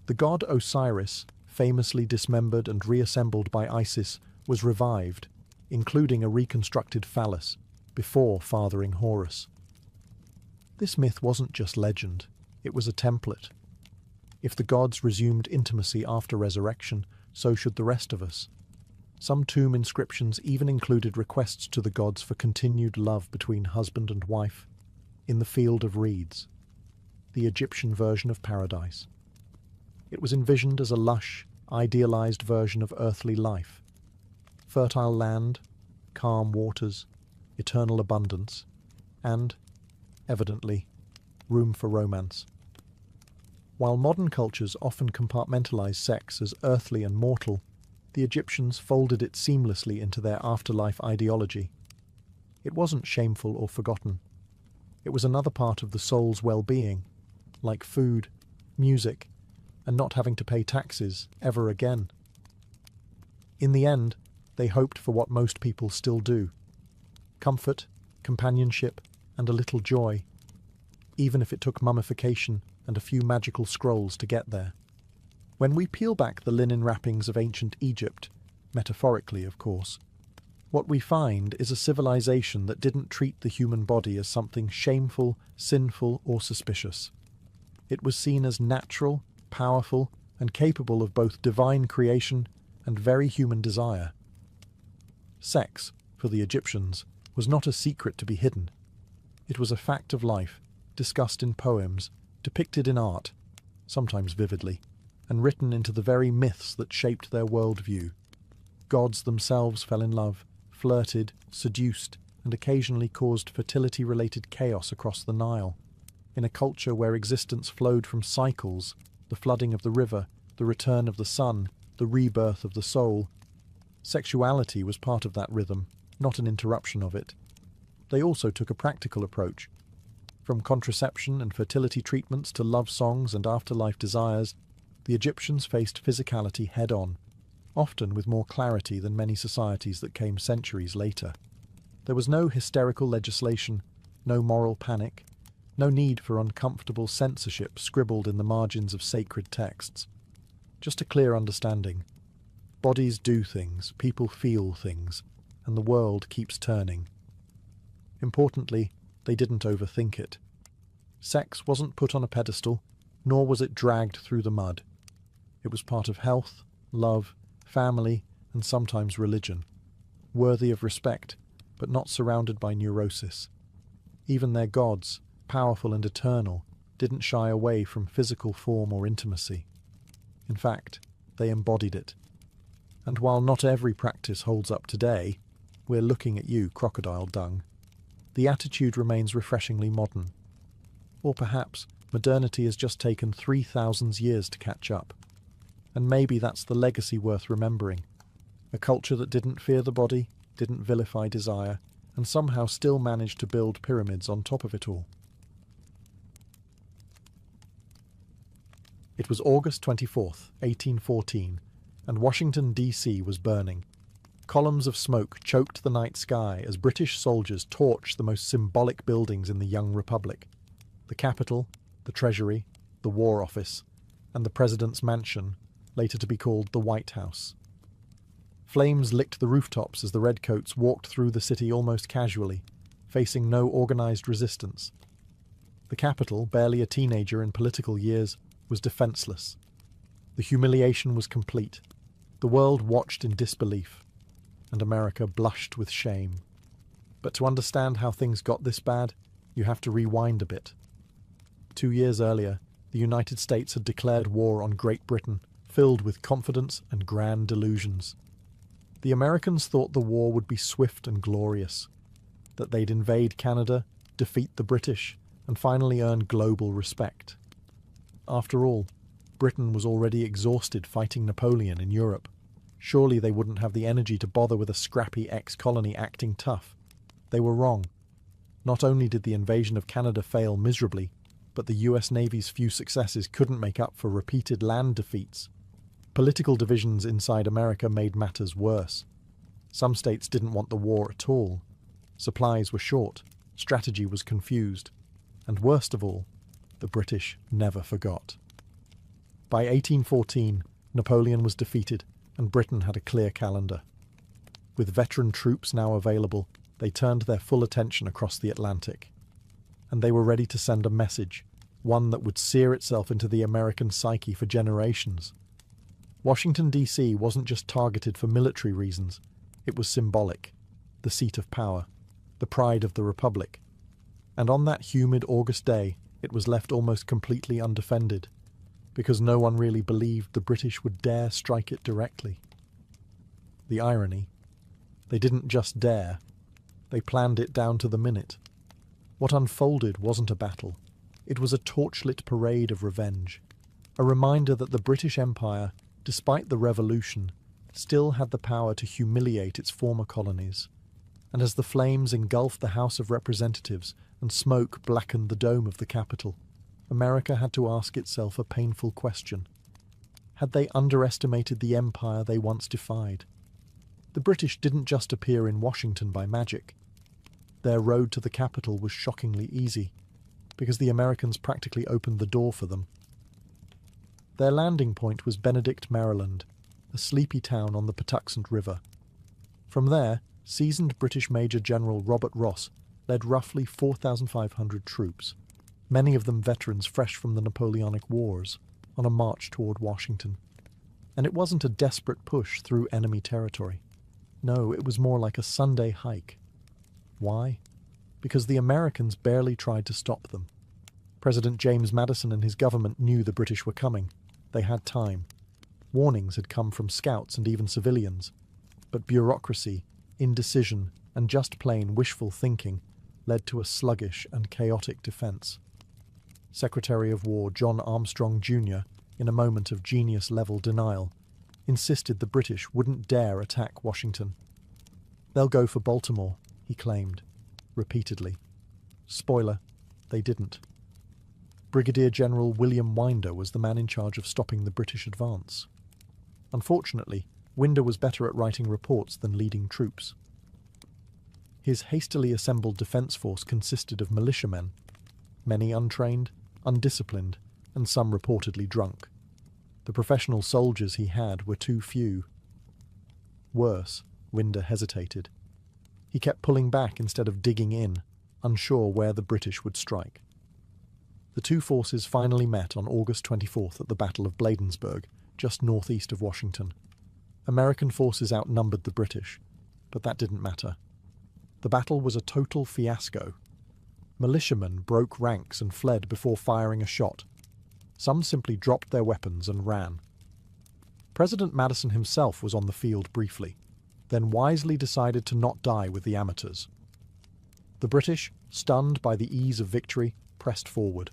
The god Osiris, famously dismembered and reassembled by Isis, was revived, including a reconstructed phallus, before fathering Horus. This myth wasn't just legend, it was a template. If the gods resumed intimacy after resurrection, so should the rest of us. Some tomb inscriptions even included requests to the gods for continued love between husband and wife in the field of reeds, the Egyptian version of paradise. It was envisioned as a lush, idealized version of earthly life. Fertile land, calm waters, eternal abundance, and, evidently, room for romance. While modern cultures often compartmentalize sex as earthly and mortal, the Egyptians folded it seamlessly into their afterlife ideology. It wasn't shameful or forgotten. It was another part of the soul's well-being, like food, music, and not having to pay taxes ever again. In the end, they hoped for what most people still do: comfort, companionship, and a little joy, even if it took mummification and a few magical scrolls to get there. When we peel back the linen wrappings of ancient Egypt, metaphorically of course, what we find is a civilization that didn't treat the human body as something shameful, sinful, or suspicious. It was seen as natural, powerful, and capable of both divine creation and very human desire. Sex, for the Egyptians, was not a secret to be hidden. It was a fact of life, discussed in poems, depicted in art, sometimes vividly, and written into the very myths that shaped their worldview. Gods themselves fell in love, flirted, seduced, and occasionally caused fertility-related chaos across the Nile. In a culture where existence flowed from cycles, the flooding of the river, the return of the sun, the rebirth of the soul, sexuality was part of that rhythm, not an interruption of it. They also took a practical approach. From contraception and fertility treatments to love songs and afterlife desires, the Egyptians faced physicality head-on, often with more clarity than many societies that came centuries later. There was no hysterical legislation, no moral panic, no need for uncomfortable censorship scribbled in the margins of sacred texts. Just a clear understanding. Bodies do things, people feel things, and the world keeps turning. Importantly, they didn't overthink it. Sex wasn't put on a pedestal, nor was it dragged through the mud. It was part of health, love, family, and sometimes religion, worthy of respect, but not surrounded by neurosis. Even their gods, powerful and eternal, didn't shy away from physical form or intimacy. In fact, they embodied it. And while not every practice holds up today, we're looking at you, crocodile dung, the attitude remains refreshingly modern. Or perhaps modernity has just taken 3,000 years to catch up. And maybe that's the legacy worth remembering. A culture that didn't fear the body, didn't vilify desire, and somehow still managed to build pyramids on top of it all. It was August 24th, 1814, and Washington, D.C. was burning. Columns of smoke choked the night sky as British soldiers torched the most symbolic buildings in the young republic: the Capitol, the Treasury, the War Office, and the President's Mansion, later to be called the White House. Flames licked the rooftops as the redcoats walked through the city almost casually, facing no organized resistance. The Capitol, barely a teenager in political years, was defenseless. The humiliation was complete. The world watched in disbelief, and America blushed with shame. But to understand how things got this bad, you have to rewind a bit. 2 years earlier, the United States had declared war on Great Britain, filled with confidence and grand delusions. The Americans thought the war would be swift and glorious, that they'd invade Canada, defeat the British, and finally earn global respect. After all, Britain was already exhausted fighting Napoleon in Europe. Surely they wouldn't have the energy to bother with a scrappy ex-colony acting tough. They were wrong. Not only did the invasion of Canada fail miserably, but the US Navy's few successes couldn't make up for repeated land defeats. Political divisions inside America made matters worse. Some states didn't want the war at all. Supplies were short, strategy was confused, and worst of all, the British never forgot. By 1814, Napoleon was defeated, and Britain had a clear calendar. With veteran troops now available, they turned their full attention across the Atlantic. And they were ready to send a message, one that would sear itself into the American psyche for generations. Washington, D.C. wasn't just targeted for military reasons, it was symbolic, the seat of power, the pride of the Republic. And on that humid August day, it was left almost completely undefended, because no one really believed the British would dare strike it directly. The irony: they didn't just dare, they planned it down to the minute. What unfolded wasn't a battle, it was a torchlit parade of revenge, a reminder that the British Empire, despite the revolution, still had the power to humiliate its former colonies. And as the flames engulfed the House of Representatives and smoke blackened the dome of the Capitol, America had to ask itself a painful question. Had they underestimated the empire they once defied? The British didn't just appear in Washington by magic. Their road to the Capitol was shockingly easy, because the Americans practically opened the door for them. Their landing point was Benedict, Maryland, a sleepy town on the Patuxent River. From there, seasoned British Major General Robert Ross led roughly 4,500 troops, many of them veterans fresh from the Napoleonic Wars, on a march toward Washington. And it wasn't a desperate push through enemy territory. No, it was more like a Sunday hike. Why? Because the Americans barely tried to stop them. President James Madison and his government knew the British were coming. They had time. Warnings had come from scouts and even civilians. But bureaucracy, indecision, and just plain wishful thinking led to a sluggish and chaotic defense. Secretary of War John Armstrong Jr., in a moment of genius-level denial, insisted the British wouldn't dare attack Washington. "They'll go for Baltimore," he claimed, repeatedly. Spoiler, they didn't. Brigadier General William Winder was the man in charge of stopping the British advance. Unfortunately, Winder was better at writing reports than leading troops. His hastily assembled defence force consisted of militiamen, many untrained, undisciplined, and some reportedly drunk. The professional soldiers he had were too few. Worse, Winder hesitated. He kept pulling back instead of digging in, unsure where the British would strike. The two forces finally met on August 24th at the Battle of Bladensburg, just northeast of Washington. American forces outnumbered the British, but that didn't matter. The battle was a total fiasco. Militiamen broke ranks and fled before firing a shot. Some simply dropped their weapons and ran. President Madison himself was on the field briefly, then wisely decided to not die with the amateurs. The British, stunned by the ease of victory, pressed forward.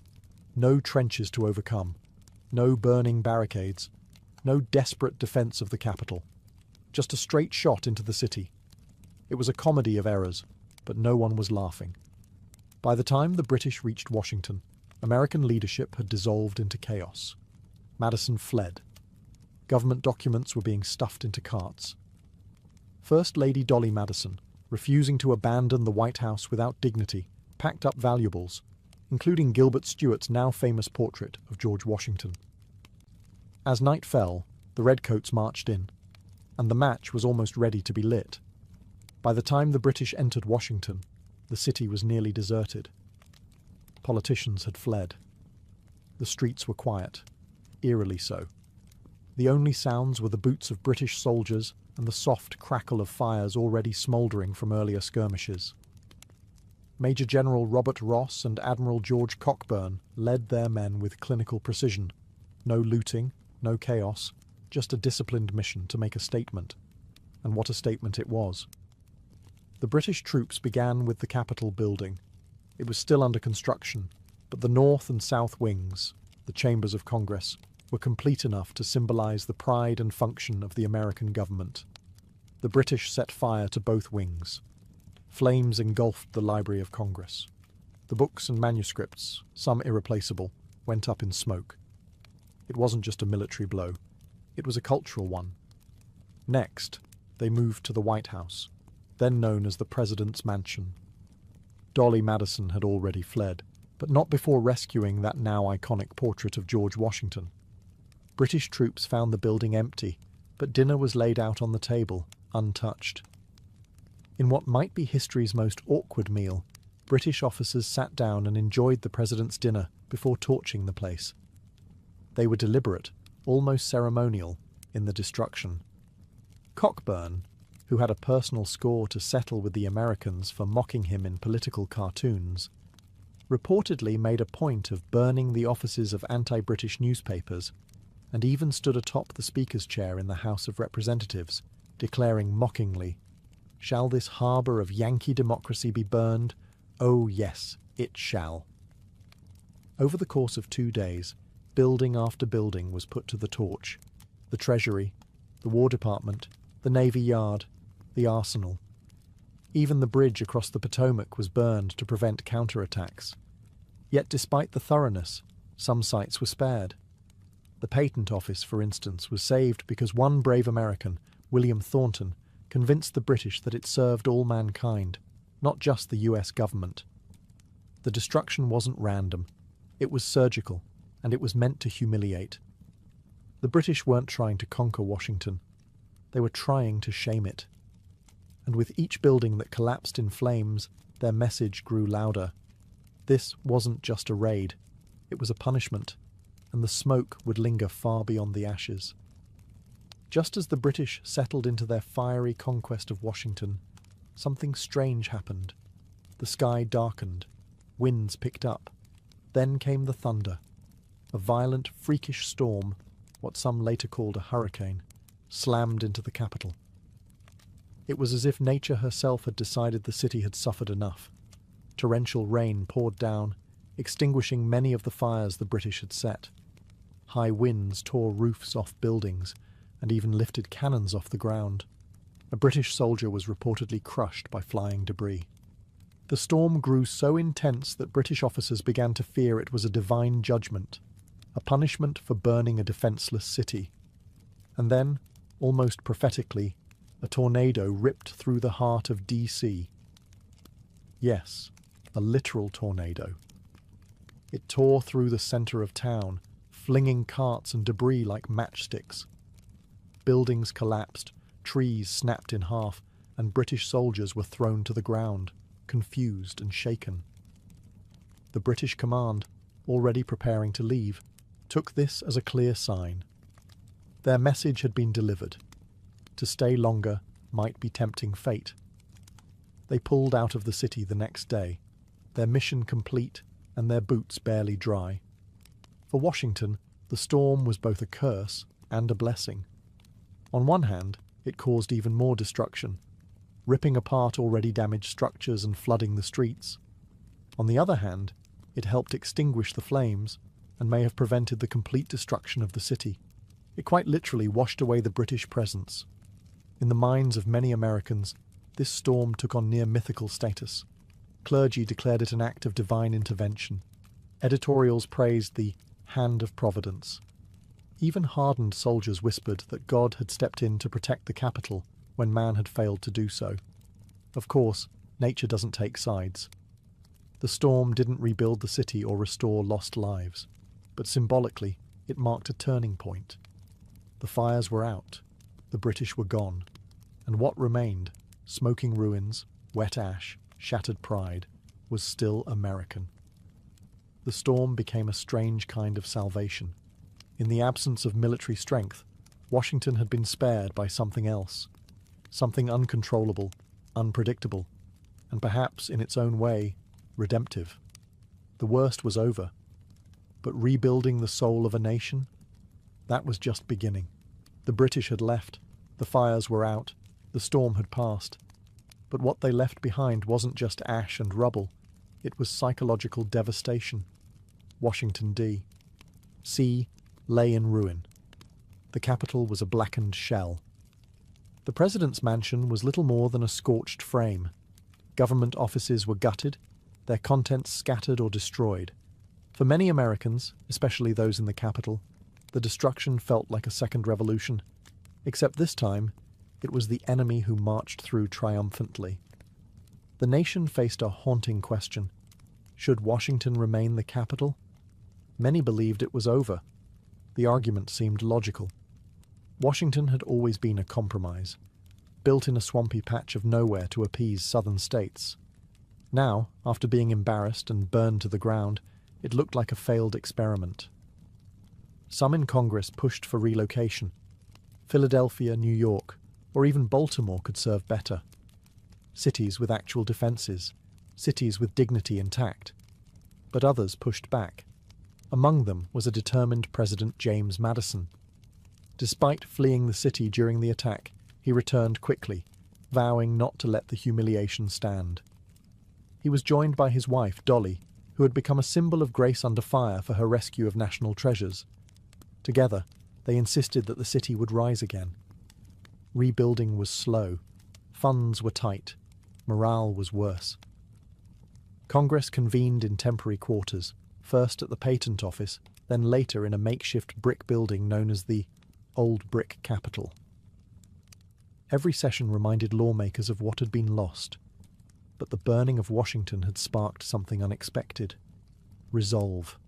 No trenches to overcome, no burning barricades, no desperate defence of the capital. Just a straight shot into the city. It was a comedy of errors, but no one was laughing. By the time the British reached Washington, American leadership had dissolved into chaos. Madison fled. Government documents were being stuffed into carts. First Lady Dolly Madison, refusing to abandon the White House without dignity, packed up valuables, including Gilbert Stuart's now famous portrait of George Washington. As night fell, the Redcoats marched in, and the match was almost ready to be lit. By the time the British entered Washington, the city was nearly deserted. Politicians had fled. The streets were quiet, eerily so. The only sounds were the boots of British soldiers and the soft crackle of fires already smouldering from earlier skirmishes. Major General Robert Ross and Admiral George Cockburn led their men with clinical precision. No looting, no chaos, just a disciplined mission to make a statement. And what a statement it was. The British troops began with the Capitol building. It was still under construction, but the north and south wings, the chambers of Congress, were complete enough to symbolize the pride and function of the American government. The British set fire to both wings. Flames engulfed the Library of Congress. The books and manuscripts, some irreplaceable, went up in smoke. It wasn't just a military blow. It was a cultural one. Next, they moved to the White House, then known as the President's Mansion. Dolly Madison had already fled, but not before rescuing that now iconic portrait of George Washington. British troops found the building empty, but dinner was laid out on the table, untouched. In what might be history's most awkward meal, British officers sat down and enjoyed the President's dinner before torching the place. They were deliberate, almost ceremonial, in the destruction. Cockburn, who had a personal score to settle with the Americans for mocking him in political cartoons, reportedly made a point of burning the offices of anti-British newspapers and even stood atop the Speaker's chair in the House of Representatives, declaring mockingly, "Shall this harbour of Yankee democracy be burned? Oh yes, it shall." Over the course of 2 days, building after building was put to the torch. The Treasury, the War Department, the Navy Yard, the Arsenal. Even the bridge across the Potomac was burned to prevent counterattacks. Yet despite the thoroughness, some sites were spared. The Patent Office, for instance, was saved because one brave American, William Thornton, convinced the British that it served all mankind, not just the US government. The destruction wasn't random. It was surgical, and it was meant to humiliate. The British weren't trying to conquer Washington. They were trying to shame it. And with each building that collapsed in flames, their message grew louder. This wasn't just a raid. It was a punishment, and the smoke would linger far beyond the ashes. Just as the British settled into their fiery conquest of Washington, something strange happened. The sky darkened. Winds picked up. Then came the thunder. A violent, freakish storm, what some later called a hurricane, slammed into the capital. It was as if nature herself had decided the city had suffered enough. Torrential rain poured down, extinguishing many of the fires the British had set. High winds tore roofs off buildings and even lifted cannons off the ground. A British soldier was reportedly crushed by flying debris. The storm grew so intense that British officers began to fear it was a divine judgment, a punishment for burning a defenceless city. And then, almost prophetically, a tornado ripped through the heart of DC. Yes, a literal tornado. It tore through the centre of town, flinging carts and debris like matchsticks. Buildings collapsed, trees snapped in half, and British soldiers were thrown to the ground, confused and shaken. The British command, already preparing to leave, took this as a clear sign. Their message had been delivered. To stay longer might be tempting fate. They pulled out of the city the next day, their mission complete and their boots barely dry. For Washington, the storm was both a curse and a blessing. On one hand, it caused even more destruction, ripping apart already damaged structures and flooding the streets. On the other hand, it helped extinguish the flames and may have prevented the complete destruction of the city. It quite literally washed away the British presence. In the minds of many Americans, this storm took on near mythical status. Clergy declared it an act of divine intervention. Editorials praised the hand of Providence. Even hardened soldiers whispered that God had stepped in to protect the capital when man had failed to do so. Of course, nature doesn't take sides. The storm didn't rebuild the city or restore lost lives, but symbolically, it marked a turning point. The fires were out, the British were gone, and what remained, smoking ruins, wet ash, shattered pride, was still American. The storm became a strange kind of salvation. In the absence of military strength, Washington had been spared by something else, something uncontrollable, unpredictable, and perhaps, in its own way, redemptive. The worst was over, but rebuilding the soul of a nation? That was just beginning. The British had left, the fires were out, the storm had passed. But what they left behind wasn't just ash and rubble, it was psychological devastation. Washington, D.C. lay in ruin. The capital was a blackened shell. The president's mansion was little more than a scorched frame. Government offices were gutted, their contents scattered or destroyed. For many Americans, especially those in the capital, the destruction felt like a second revolution, except this time it was the enemy who marched through triumphantly. The nation faced a haunting question. Should Washington remain the capital? Many believed it was over. The argument seemed logical. Washington had always been a compromise, built in a swampy patch of nowhere to appease southern states. Now, after being embarrassed and burned to the ground, it looked like a failed experiment. Some in Congress pushed for relocation. Philadelphia, New York, or even Baltimore could serve better. Cities with actual defences, cities with dignity intact. But others pushed back. Among them was a determined President James Madison. Despite fleeing the city during the attack, he returned quickly, vowing not to let the humiliation stand. He was joined by his wife, Dolly, who had become a symbol of grace under fire for her rescue of national treasures. Together, they insisted that the city would rise again. Rebuilding was slow, funds were tight, morale was worse. Congress convened in temporary quarters, first at the Patent Office, then later in a makeshift brick building known as the Old Brick Capitol. Every session reminded lawmakers of what had been lost, but the burning of Washington had sparked something unexpected. Resolve.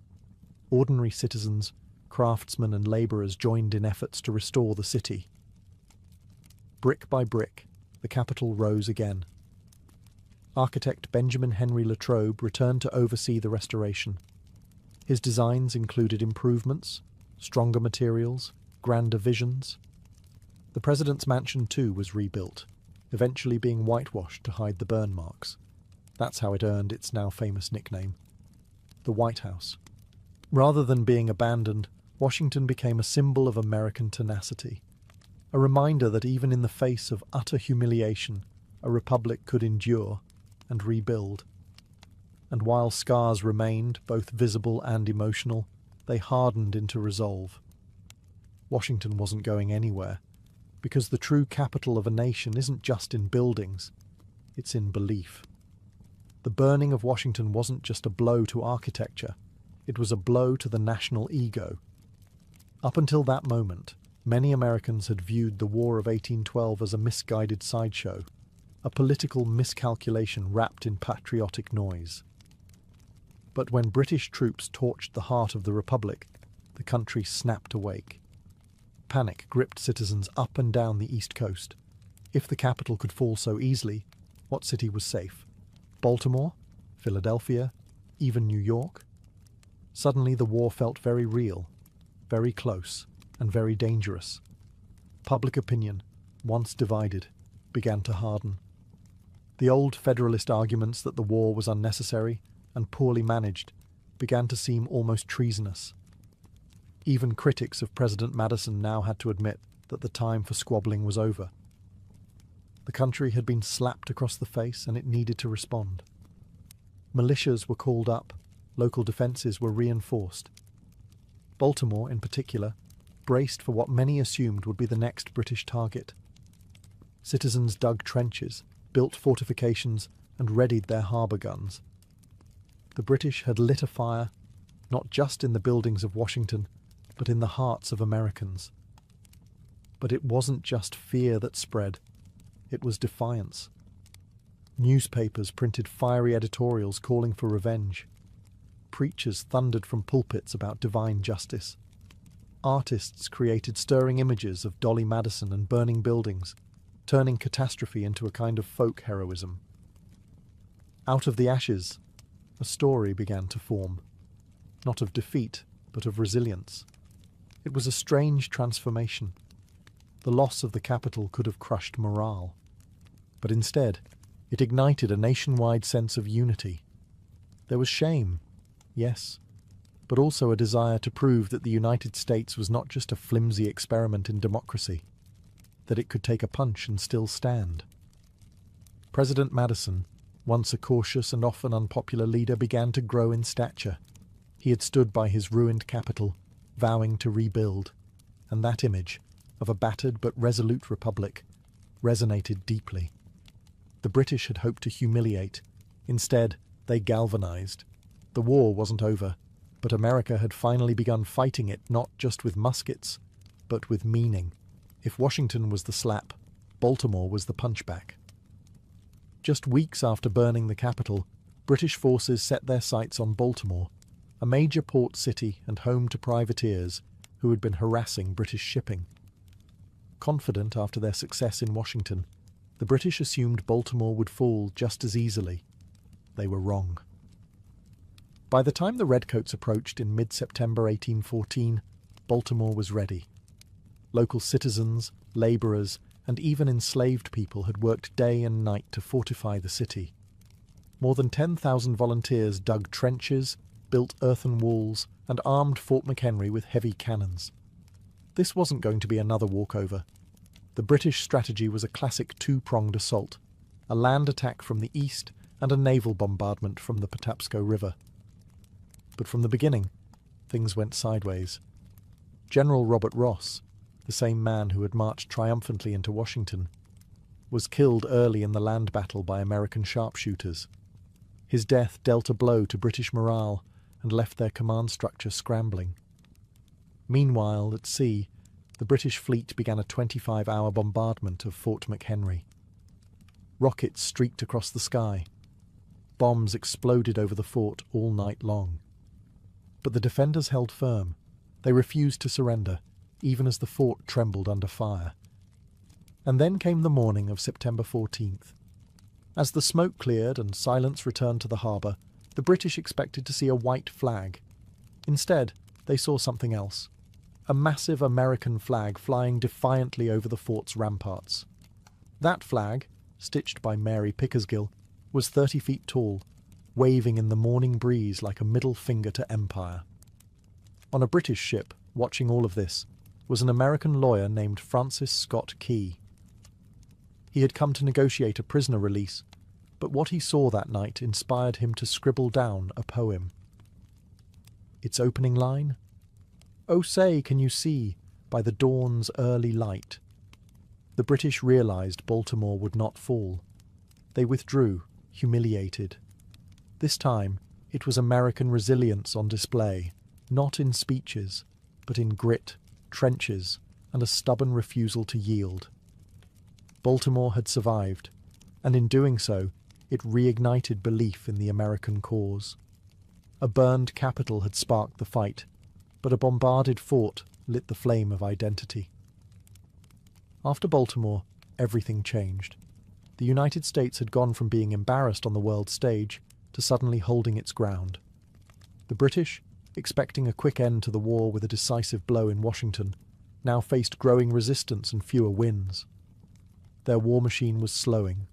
Ordinary citizens, craftsmen and labourers joined in efforts to restore the city. Brick by brick, the Capitol rose again. Architect Benjamin Henry Latrobe returned to oversee the restoration. His designs included improvements, stronger materials, grander visions. The president's mansion too was rebuilt, eventually being whitewashed to hide the burn marks. That's how it earned its now famous nickname, the White House. Rather than being abandoned, Washington became a symbol of American tenacity, a reminder that even in the face of utter humiliation, a republic could endure and rebuild. And while scars remained, both visible and emotional, they hardened into resolve. Washington wasn't going anywhere, because the true capital of a nation isn't just in buildings, it's in belief. The burning of Washington wasn't just a blow to architecture, it was a blow to the national ego. Up until that moment, many Americans had viewed the War of 1812 as a misguided sideshow, a political miscalculation wrapped in patriotic noise. But when British troops torched the heart of the Republic, the country snapped awake. Panic gripped citizens up and down the East Coast. If the capital could fall so easily, what city was safe? Baltimore? Philadelphia? Even New York? Suddenly the war felt very real, very close, and very dangerous. Public opinion, once divided, began to harden. The old Federalist arguments that the war was unnecessary and poorly managed began to seem almost treasonous. Even critics of President Madison now had to admit that the time for squabbling was over. The country had been slapped across the face and it needed to respond. Militias were called up, local defences were reinforced. Baltimore, in particular, braced for what many assumed would be the next British target. Citizens dug trenches, built fortifications, and readied their harbour guns. The British had lit a fire, not just in the buildings of Washington, but in the hearts of Americans. But it wasn't just fear that spread, it was defiance. Newspapers printed fiery editorials calling for revenge. Preachers thundered from pulpits about divine justice. Artists created stirring images of Dolly Madison and burning buildings, turning catastrophe into a kind of folk heroism. Out of the ashes, a story began to form, not of defeat, but of resilience. It was a strange transformation. The loss of the capital could have crushed morale, but instead, it ignited a nationwide sense of unity. There was shame, yes, but also a desire to prove that the United States was not just a flimsy experiment in democracy, that it could take a punch and still stand. President Madison, once a cautious and often unpopular leader, began to grow in stature. He had stood by his ruined capital, vowing to rebuild, and that image, of a battered but resolute republic, resonated deeply. The British had hoped to humiliate. Instead, they galvanized. The war wasn't over, but America had finally begun fighting it not just with muskets, but with meaning. If Washington was the slap, Baltimore was the punchback. Just weeks after burning the capital, British forces set their sights on Baltimore, a major port city and home to privateers who had been harassing British shipping. Confident after their success in Washington, the British assumed Baltimore would fall just as easily. They were wrong. By the time the Redcoats approached in mid-September 1814, Baltimore was ready. Local citizens, labourers, and even enslaved people had worked day and night to fortify the city. More than 10,000 volunteers dug trenches, built earthen walls, and armed Fort McHenry with heavy cannons. This wasn't going to be another walkover. The British strategy was a classic two-pronged assault, a land attack from the east and a naval bombardment from the Patapsco River. But from the beginning, things went sideways. General Robert Ross, the same man who had marched triumphantly into Washington, was killed early in the land battle by American sharpshooters. His death dealt a blow to British morale and left their command structure scrambling. Meanwhile, at sea, the British fleet began a 25-hour bombardment of Fort McHenry. Rockets streaked across the sky. Bombs exploded over the fort all night long. But the defenders held firm. They refused to surrender, even as the fort trembled under fire. And then came the morning of September 14th. As the smoke cleared and silence returned to the harbour, the British expected to see a white flag. Instead, they saw something else. A massive American flag flying defiantly over the fort's ramparts. That flag, stitched by Mary Pickersgill, was 30 feet tall, waving in the morning breeze like a middle finger to empire. On a British ship, watching all of this, was an American lawyer named Francis Scott Key. He had come to negotiate a prisoner release, but what he saw that night inspired him to scribble down a poem. Its opening line? "Oh say, can you see, by the dawn's early light?" The British realised Baltimore would not fall. They withdrew, humiliated. This time, it was American resilience on display, not in speeches, but in grit, trenches, and a stubborn refusal to yield. Baltimore had survived, and in doing so, it reignited belief in the American cause. A burned capital had sparked the fight, but a bombarded fort lit the flame of identity. After Baltimore, everything changed. The United States had gone from being embarrassed on the world stage to suddenly holding its ground. The British, expecting a quick end to the war with a decisive blow in Washington, now faced growing resistance and fewer wins. Their war machine was slowing.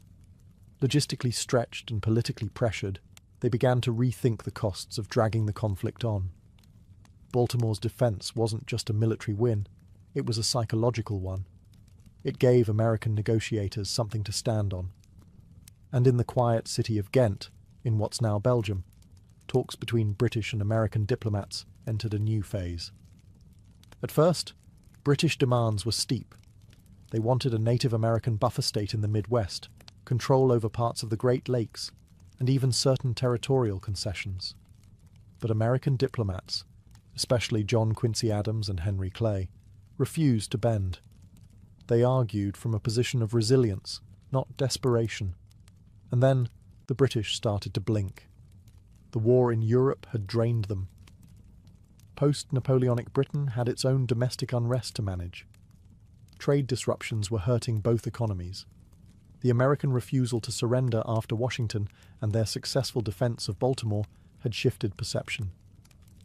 Logistically stretched and politically pressured, they began to rethink the costs of dragging the conflict on. Baltimore's defense wasn't just a military win, it was a psychological one. It gave American negotiators something to stand on. And in the quiet city of Ghent, in what's now Belgium, talks between British and American diplomats entered a new phase. At first, British demands were steep. They wanted a Native American buffer state in the Midwest, control over parts of the Great Lakes, and even certain territorial concessions. But American diplomats, especially John Quincy Adams and Henry Clay, refused to bend. They argued from a position of resilience, not desperation. And then the British started to blink. The war in Europe had drained them. Post-Napoleonic Britain had its own domestic unrest to manage. Trade disruptions were hurting both economies. The American refusal to surrender after Washington and their successful defense of Baltimore had shifted perception.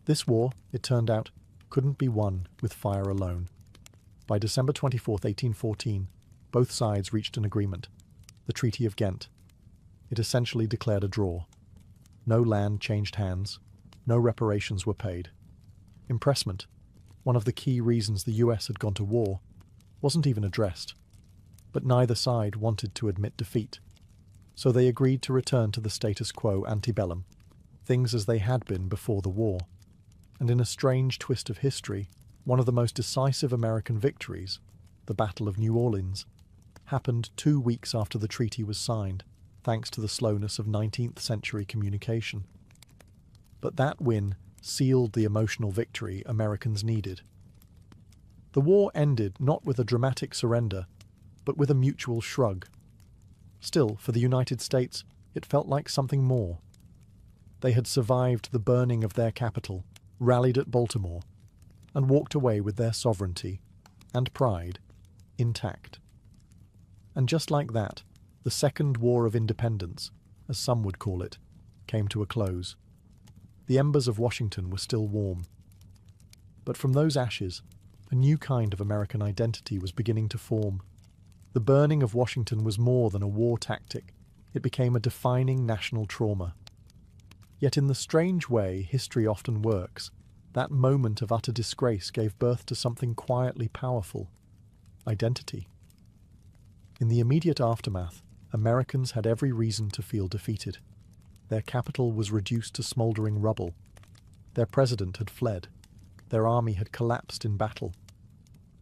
This war, it turned out, couldn't be won with fire alone. By December 24, 1814, both sides reached an agreement, the Treaty of Ghent. It essentially declared a draw. No land changed hands, no reparations were paid. Impressment, one of the key reasons the US had gone to war, wasn't even addressed. But neither side wanted to admit defeat, so they agreed to return to the status quo antebellum, things as they had been before the war. And in a strange twist of history, one of the most decisive American victories, the Battle of New Orleans, happened 2 weeks after the treaty was signed, thanks to the slowness of 19th century communication. But that win sealed the emotional victory Americans needed. The war ended not with a dramatic surrender, but with a mutual shrug. Still, for the United States, it felt like something more. They had survived the burning of their capital, rallied at Baltimore, and walked away with their sovereignty and pride intact. And just like that, the Second War of Independence, as some would call it, came to a close. The embers of Washington were still warm. But from those ashes, A new kind of American identity was beginning to form. The burning of Washington was more than a war tactic. It became a defining national trauma. Yet in the strange way history often works, that moment of utter disgrace gave birth to something quietly powerful: identity. In the immediate aftermath, Americans had every reason to feel defeated. Their capital was reduced to smouldering rubble. Their president had fled. Their army had collapsed in battle.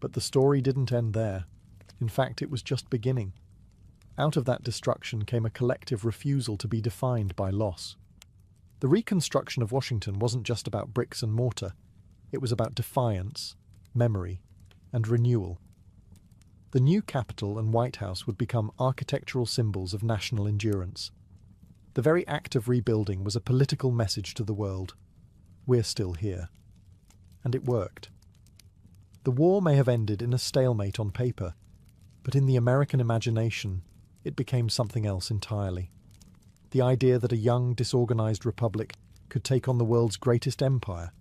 But the story didn't end there. In fact, it was just beginning. Out of that destruction came a collective refusal to be defined by loss. The reconstruction of Washington wasn't just about bricks and mortar. It was about defiance, memory, and renewal. The new Capitol and White House would become architectural symbols of national endurance. The very act of rebuilding was a political message to the world. We're still here. And it worked. The war may have ended in a stalemate on paper, but in the American imagination, it became something else entirely. The idea that a young, disorganized republic could take on the world's greatest empire,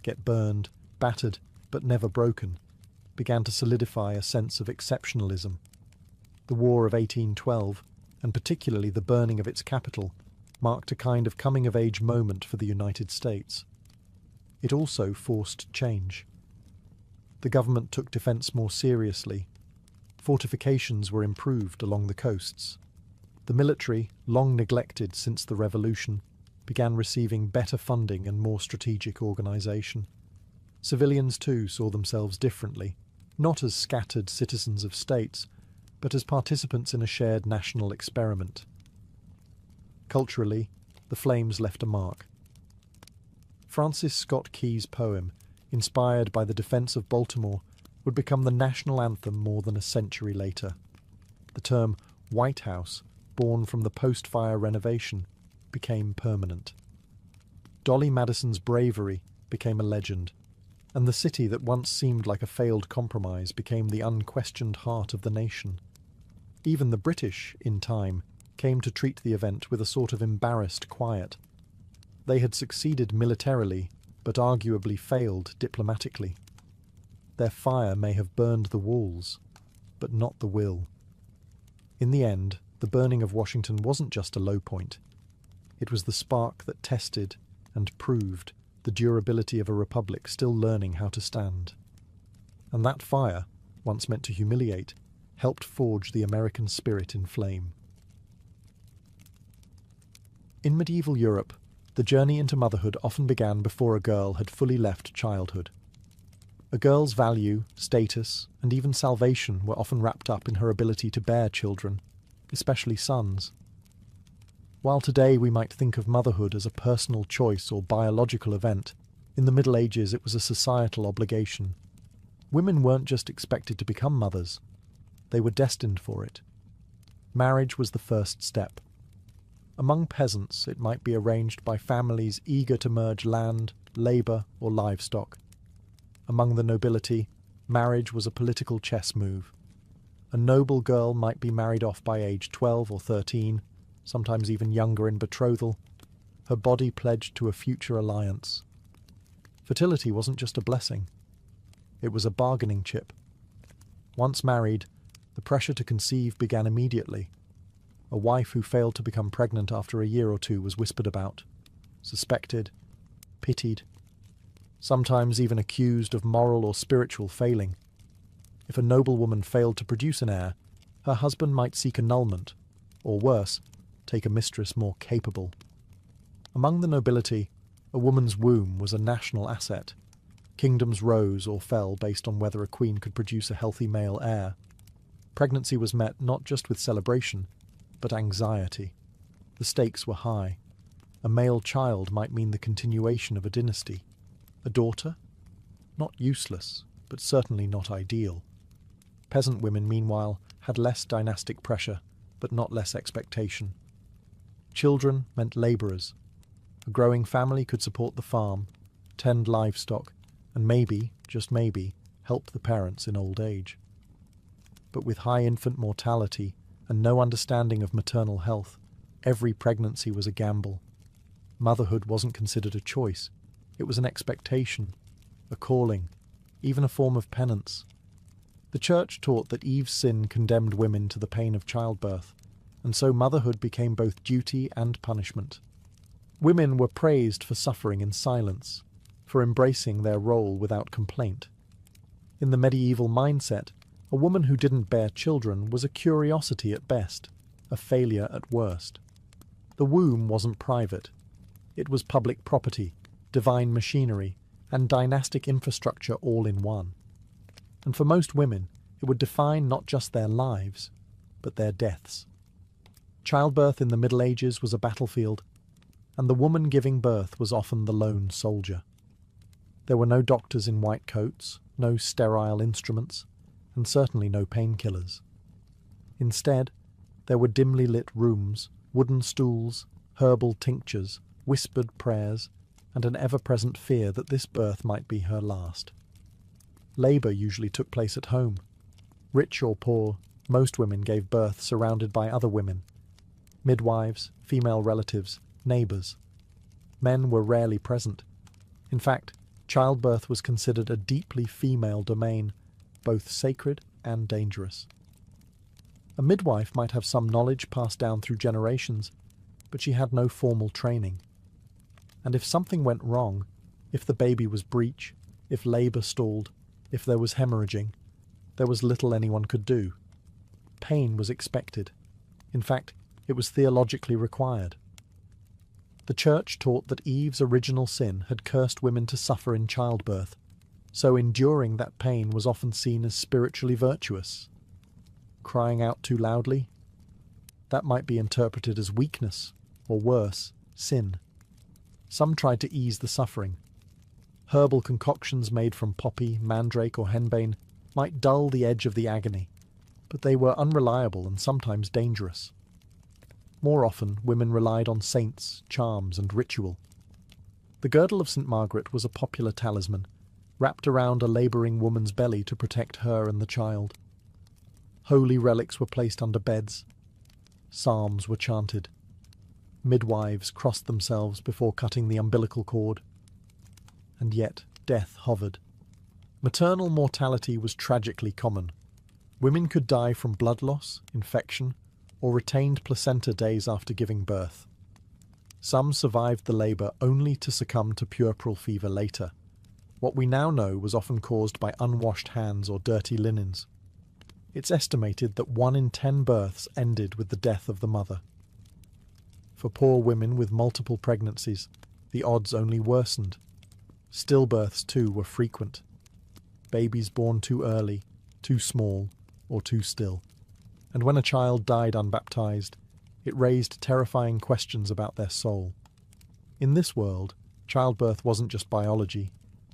get burned, battered, but never broken, began to solidify a sense of exceptionalism. The War of 1812, and particularly the burning of its capital, marked a kind of coming-of-age moment for the United States. It also forced change. The government took defence more seriously. Fortifications were improved along the coasts. The military, long neglected since the Revolution, began receiving better funding and more strategic organisation. Civilians too saw themselves differently, not as scattered citizens of states, but as participants in a shared national experiment. Culturally, the flames left a mark. Francis Scott Key's poem, inspired by the defence of Baltimore, would become the national anthem more than a century later. The term White House, born from the post-fire renovation, became permanent. Dolly Madison's bravery became a legend, and the city that once seemed like a failed compromise became the unquestioned heart of the nation. Even the British, in time, came to treat the event with a sort of embarrassed quiet. They had succeeded militarily, but arguably failed diplomatically. Their fire may have burned the walls, but not the will. In the end, the burning of Washington wasn't just a low point. It was the spark that tested and proved the durability of a republic still learning how to stand. And that fire, once meant to humiliate, helped forge the American spirit in flame. In medieval Europe, the journey into motherhood often began before a girl had fully left childhood. A girl's value, status, and even salvation were often wrapped up in her ability to bear children, especially sons. While today we might think of motherhood as a personal choice or biological event, in the Middle Ages it was a societal obligation. Women weren't just expected to become mothers, they were destined for it. Marriage was the first step. Among peasants, it might be arranged by families eager to merge land, labour, or livestock. Among the nobility, marriage was a political chess move. A noble girl might be married off by age 12 or 13, sometimes even younger in betrothal, her body pledged to a future alliance. Fertility wasn't just a blessing. It was a bargaining chip. Once married, the pressure to conceive began immediately. A wife who failed to become pregnant after a year or two was whispered about, suspected, pitied, sometimes even accused of moral or spiritual failing. If a noblewoman failed to produce an heir, her husband might seek annulment, or worse, take a mistress more capable. Among the nobility, a woman's womb was a national asset. Kingdoms rose or fell based on whether a queen could produce a healthy male heir. Pregnancy was met not just with celebration, but anxiety. The stakes were high. A male child might mean the continuation of a dynasty. A daughter? Not useless, but certainly not ideal. Peasant women, meanwhile, had less dynastic pressure, but not less expectation. Children meant labourers. A growing family could support the farm, tend livestock, and maybe, just maybe, help the parents in old age. But with high infant mortality and no understanding of maternal health, every pregnancy was a gamble. Motherhood wasn't considered a choice. It was an expectation, a calling, even a form of penance. The Church taught that Eve's sin condemned women to the pain of childbirth, and so motherhood became both duty and punishment. Women were praised for suffering in silence, for embracing their role without complaint. In the medieval mindset, a woman who didn't bear children was a curiosity at best, a failure at worst. The womb wasn't private. It was public property, divine machinery, and dynastic infrastructure all in one. And for most women, it would define not just their lives, but their deaths. Childbirth in the Middle Ages was a battlefield, and the woman giving birth was often the lone soldier. There were no doctors in white coats, no sterile instruments, and certainly no painkillers. Instead, there were dimly lit rooms, wooden stools, herbal tinctures, whispered prayers, and an ever-present fear that this birth might be her last. Labour usually took place at home. Rich or poor, most women gave birth surrounded by other women. Midwives, female relatives, neighbours. Men were rarely present. In fact, childbirth was considered a deeply female domain, both sacred and dangerous. A midwife might have some knowledge passed down through generations, but she had no formal training. And if something went wrong, if the baby was breech, if labour stalled, if there was hemorrhaging, there was little anyone could do. Pain was expected. In fact, it was theologically required. The Church taught that Eve's original sin had cursed women to suffer in childbirth, so enduring that pain was often seen as spiritually virtuous. Crying out too loudly? That might be interpreted as weakness, or worse, sin. Some tried to ease the suffering. Herbal concoctions made from poppy, mandrake, or henbane might dull the edge of the agony, but they were unreliable and sometimes dangerous. More often, women relied on saints, charms, and ritual. The girdle of St. Margaret was a popular talisman, wrapped around a labouring woman's belly to protect her and the child. Holy relics were placed under beds. Psalms were chanted. Midwives crossed themselves before cutting the umbilical cord. And yet death hovered. Maternal mortality was tragically common. Women could die from blood loss, infection, or retained placenta days after giving birth. Some survived the labour only to succumb to puerperal fever later. What we now know was often caused by unwashed hands or dirty linens. It's estimated that 1 in 10 births ended with the death of the mother. For poor women with multiple pregnancies, the odds only worsened. Stillbirths, too, were frequent. Babies born too early, too small, or too still. And when a child died unbaptized, it raised terrifying questions about their soul. In this world, childbirth wasn't just biology,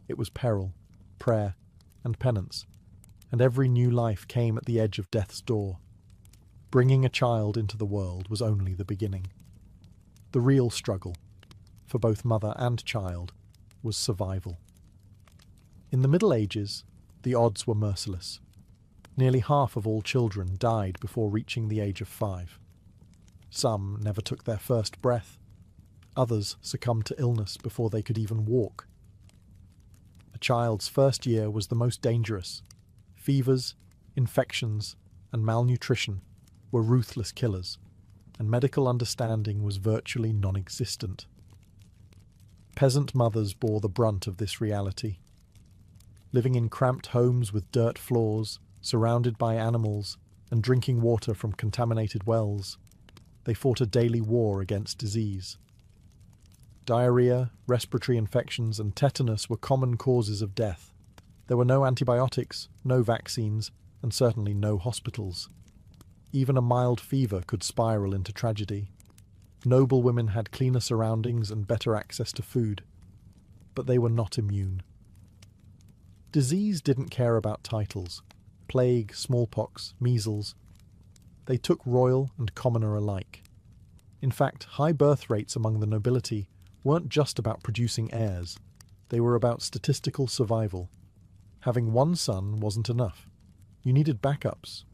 it was peril, prayer, and penance, and every new life came at the edge of death's door. Bringing a child into the world was only the beginning. The real struggle, for both mother and child, was survival. In the Middle Ages, the odds were merciless. Nearly half of all children died before reaching the age of 5. Some never took their first breath. Others succumbed to illness before they could even walk. A child's first year was the most dangerous. Fevers, infections, and malnutrition were ruthless killers, and medical understanding was virtually non-existent. Peasant mothers bore the brunt of this reality. Living in cramped homes with dirt floors, surrounded by animals, and drinking water from contaminated wells, they fought a daily war against disease. Diarrhea, respiratory infections, and tetanus were common causes of death. There were no antibiotics, no vaccines, and certainly no hospitals. Even a mild fever could spiral into tragedy. Noble women had cleaner surroundings and better access to food, but they were not immune. Disease didn't care about titles. Plague, smallpox, measles. They took royal and commoner alike. In fact, high birth rates among the nobility weren't just about producing heirs. They were about statistical survival. Having one son wasn't enough. You needed backups.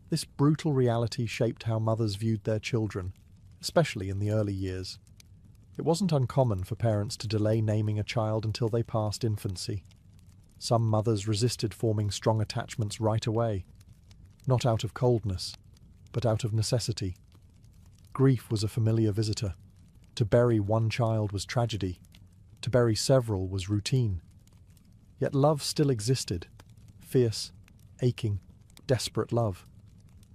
This brutal reality shaped how mothers viewed their children, especially in the early years. It wasn't uncommon for parents to delay naming a child until they passed infancy. Some mothers resisted forming strong attachments right away, not out of coldness, but out of necessity. Grief was a familiar visitor. To bury one child was tragedy. To bury several was routine. Yet love still existed. Fierce, aching, desperate love.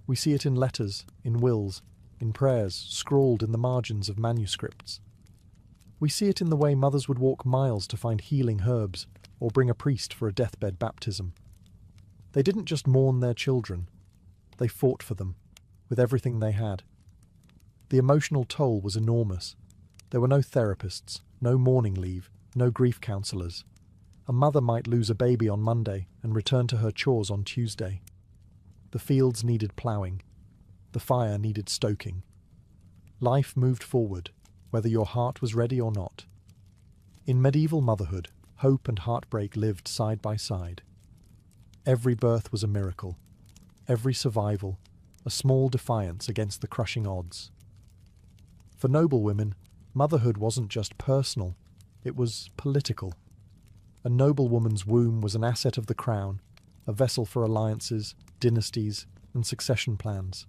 We see it in letters, in wills, in prayers scrawled in the margins of manuscripts. We see it in the way mothers would walk miles to find healing herbs or bring a priest for a deathbed baptism. They didn't just mourn their children. They fought for them, with everything they had. The emotional toll was enormous. There were no therapists, no mourning leave, no grief counsellors. A mother might lose a baby on Monday and return to her chores on Tuesday. The fields needed ploughing. The fire needed stoking. Life moved forward, whether your heart was ready or not. In medieval motherhood, hope and heartbreak lived side by side. Every birth was a miracle. Every survival, a small defiance against the crushing odds. For noble women, motherhood wasn't just personal, it was political. A noble woman's womb was an asset of the crown, a vessel for alliances, dynasties, and succession plans.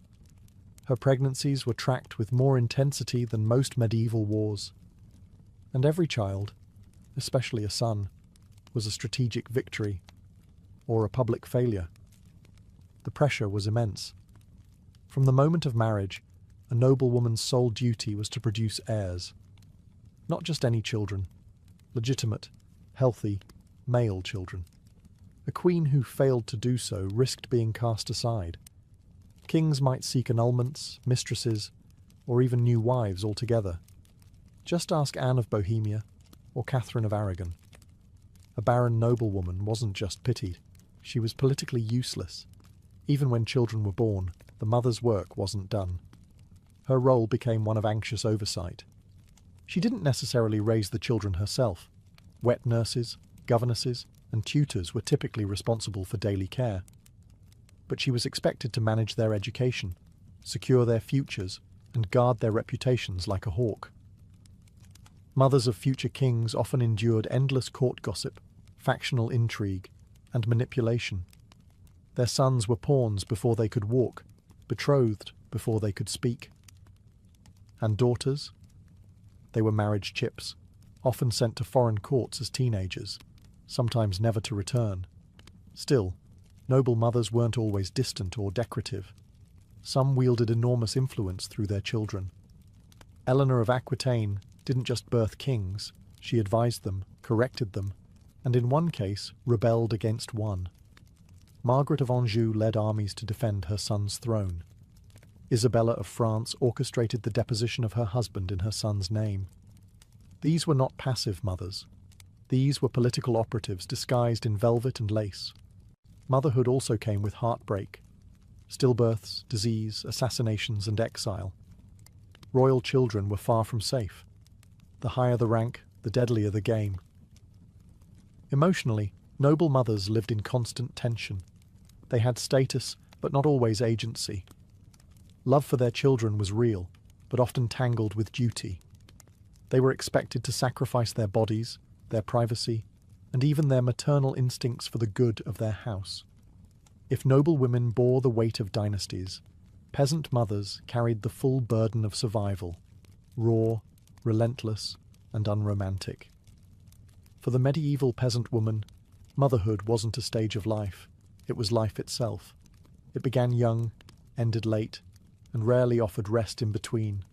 Her pregnancies were tracked with more intensity than most medieval wars. And every child, especially a son, was a strategic victory, or a public failure. The pressure was immense. From the moment of marriage, a noble woman's sole duty was to produce heirs. Not just any children, legitimate, healthy, male children. A queen who failed to do so risked being cast aside. Kings might seek annulments, mistresses, or even new wives altogether. Just ask Anne of Bohemia or Catherine of Aragon. A barren noblewoman wasn't just pitied, she was politically useless. Even when children were born, the mother's work wasn't done. Her role became one of anxious oversight. She didn't necessarily raise the children herself. Wet nurses, governesses, and tutors were typically responsible for daily care. But she was expected to manage their education, secure their futures, and guard their reputations like a hawk. Mothers of future kings often endured endless court gossip, factional intrigue, and manipulation. Their sons were pawns before they could walk, betrothed before they could speak. And daughters? They were marriage chips, often sent to foreign courts as teenagers, sometimes never to return. Still, noble mothers weren't always distant or decorative. Some wielded enormous influence through their children. Eleanor of Aquitaine didn't just birth kings, she advised them, corrected them, and in one case rebelled against one. Margaret of Anjou led armies to defend her son's throne. Isabella of France orchestrated the deposition of her husband in her son's name. These were not passive mothers. These were political operatives disguised in velvet and lace. Motherhood also came with heartbreak, stillbirths, disease, assassinations, and exile. Royal children were far from safe. The higher the rank, the deadlier the game. Emotionally, noble mothers lived in constant tension. They had status, but not always agency. Love for their children was real, but often tangled with duty. They were expected to sacrifice their bodies, their privacy, and even their maternal instincts for the good of their house. If noble women bore the weight of dynasties, peasant mothers carried the full burden of survival, raw, relentless, and unromantic. For the medieval peasant woman, motherhood wasn't a stage of life, it was life itself. It began young, ended late, and rarely offered rest in between.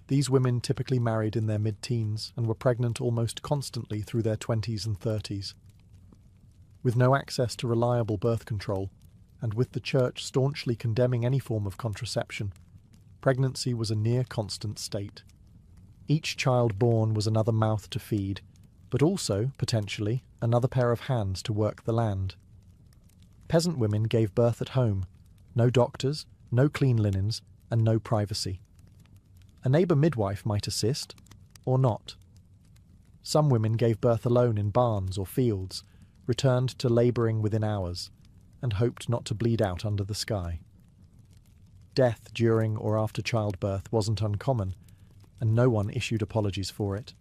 These women typically married in their mid-teens and were pregnant almost constantly through their 20s and 30s. With no access to reliable birth control, and with the church staunchly condemning any form of contraception, pregnancy was a near-constant state. Each child born was another mouth to feed, but also, potentially, another pair of hands to work the land. Peasant women gave birth at home. No doctors, no clean linens, and no privacy. A neighbour midwife might assist, or not. Some women gave birth alone in barns or fields, returned to labouring within hours, and hoped not to bleed out under the sky. Death during or after childbirth wasn't uncommon, and no one issued apologies for it.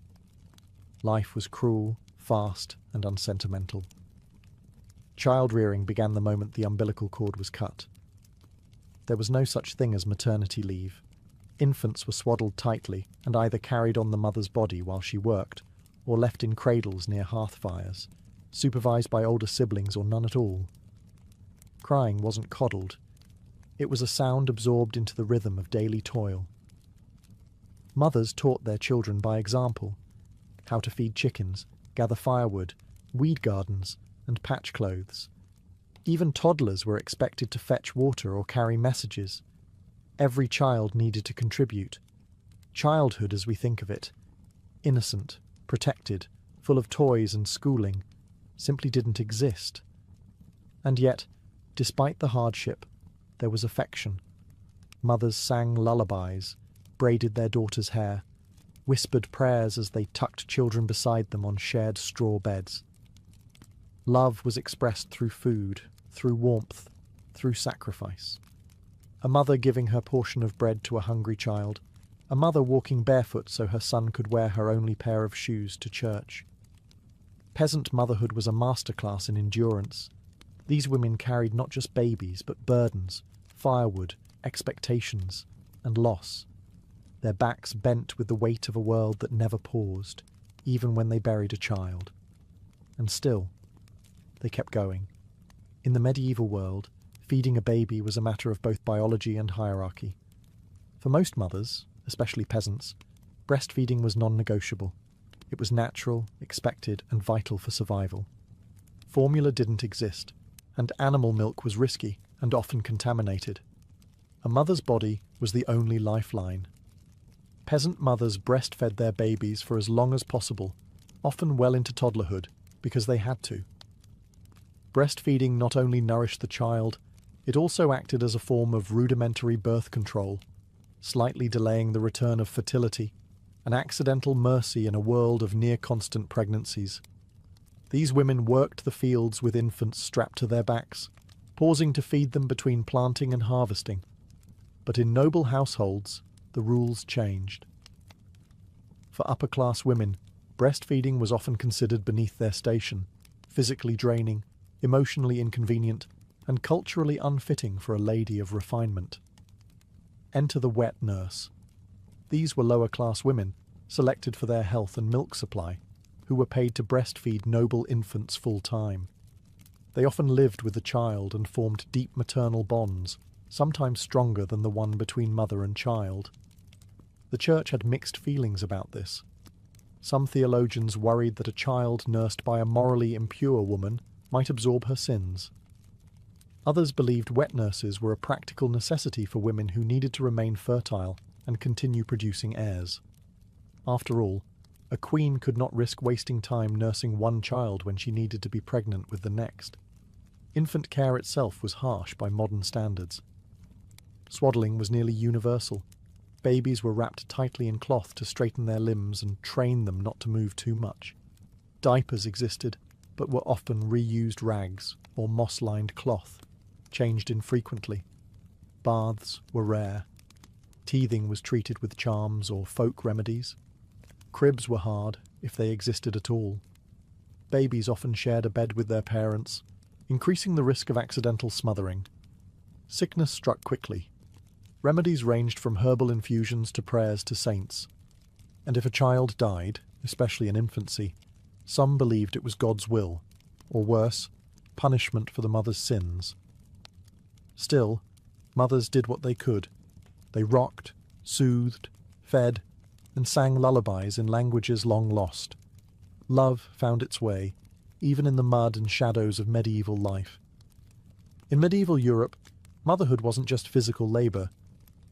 Life was cruel, fast, and unsentimental. Child-rearing began the moment the umbilical cord was cut. There was no such thing as maternity leave. Infants were swaddled tightly and either carried on the mother's body while she worked, or left in cradles near hearth fires, supervised by older siblings or none at all. Crying wasn't coddled. It was a sound absorbed into the rhythm of daily toil. Mothers taught their children by example, how to feed chickens, gather firewood, weed gardens, and patch clothes. Even toddlers were expected to fetch water or carry messages. Every child needed to contribute. Childhood, as we think of it, innocent, protected, full of toys and schooling, simply didn't exist. And yet, despite the hardship, there was affection. Mothers sang lullabies, braided their daughters' hair, whispered prayers as they tucked children beside them on shared straw beds. Love was expressed through food, through warmth, through sacrifice. A mother giving her portion of bread to a hungry child, a mother walking barefoot so her son could wear her only pair of shoes to church. Peasant motherhood was a masterclass in endurance. These women carried not just babies, but burdens, firewood, expectations, and loss. Their backs bent with the weight of a world that never paused, even when they buried a child. And still, they kept going. In the medieval world, feeding a baby was a matter of both biology and hierarchy. For most mothers, especially peasants, breastfeeding was non-negotiable. It was natural, expected, and vital for survival. Formula didn't exist, and animal milk was risky and often contaminated. A mother's body was the only lifeline. Peasant mothers breastfed their babies for as long as possible, often well into toddlerhood, because they had to. Breastfeeding not only nourished the child, it also acted as a form of rudimentary birth control, slightly delaying the return of fertility, an accidental mercy in a world of near-constant pregnancies. These women worked the fields with infants strapped to their backs, pausing to feed them between planting and harvesting. But in noble households, the rules changed. For upper-class women, breastfeeding was often considered beneath their station, physically draining, emotionally inconvenient, and culturally unfitting for a lady of refinement. Enter the wet nurse. These were lower-class women, selected for their health and milk supply, who were paid to breastfeed noble infants full-time. They often lived with the child and formed deep maternal bonds, sometimes stronger than the one between mother and child. The Church had mixed feelings about this. Some theologians worried that a child nursed by a morally impure woman might absorb her sins. Others believed wet nurses were a practical necessity for women who needed to remain fertile and continue producing heirs. After all, a queen could not risk wasting time nursing one child when she needed to be pregnant with the next. Infant care itself was harsh by modern standards. Swaddling was nearly universal. Babies were wrapped tightly in cloth to straighten their limbs and train them not to move too much. Diapers existed, but were often reused rags or moss-lined cloth, changed infrequently. Baths were rare. Teething was treated with charms or folk remedies. Cribs were hard, if they existed at all. Babies often shared a bed with their parents, increasing the risk of accidental smothering. Sickness struck quickly. Remedies ranged from herbal infusions to prayers to saints. And if a child died, especially in infancy, some believed it was God's will, or worse, punishment for the mother's sins. Still, mothers did what they could. They rocked, soothed, fed, and sang lullabies in languages long lost. Love found its way, even in the mud and shadows of medieval life. In medieval Europe, motherhood wasn't just physical labour,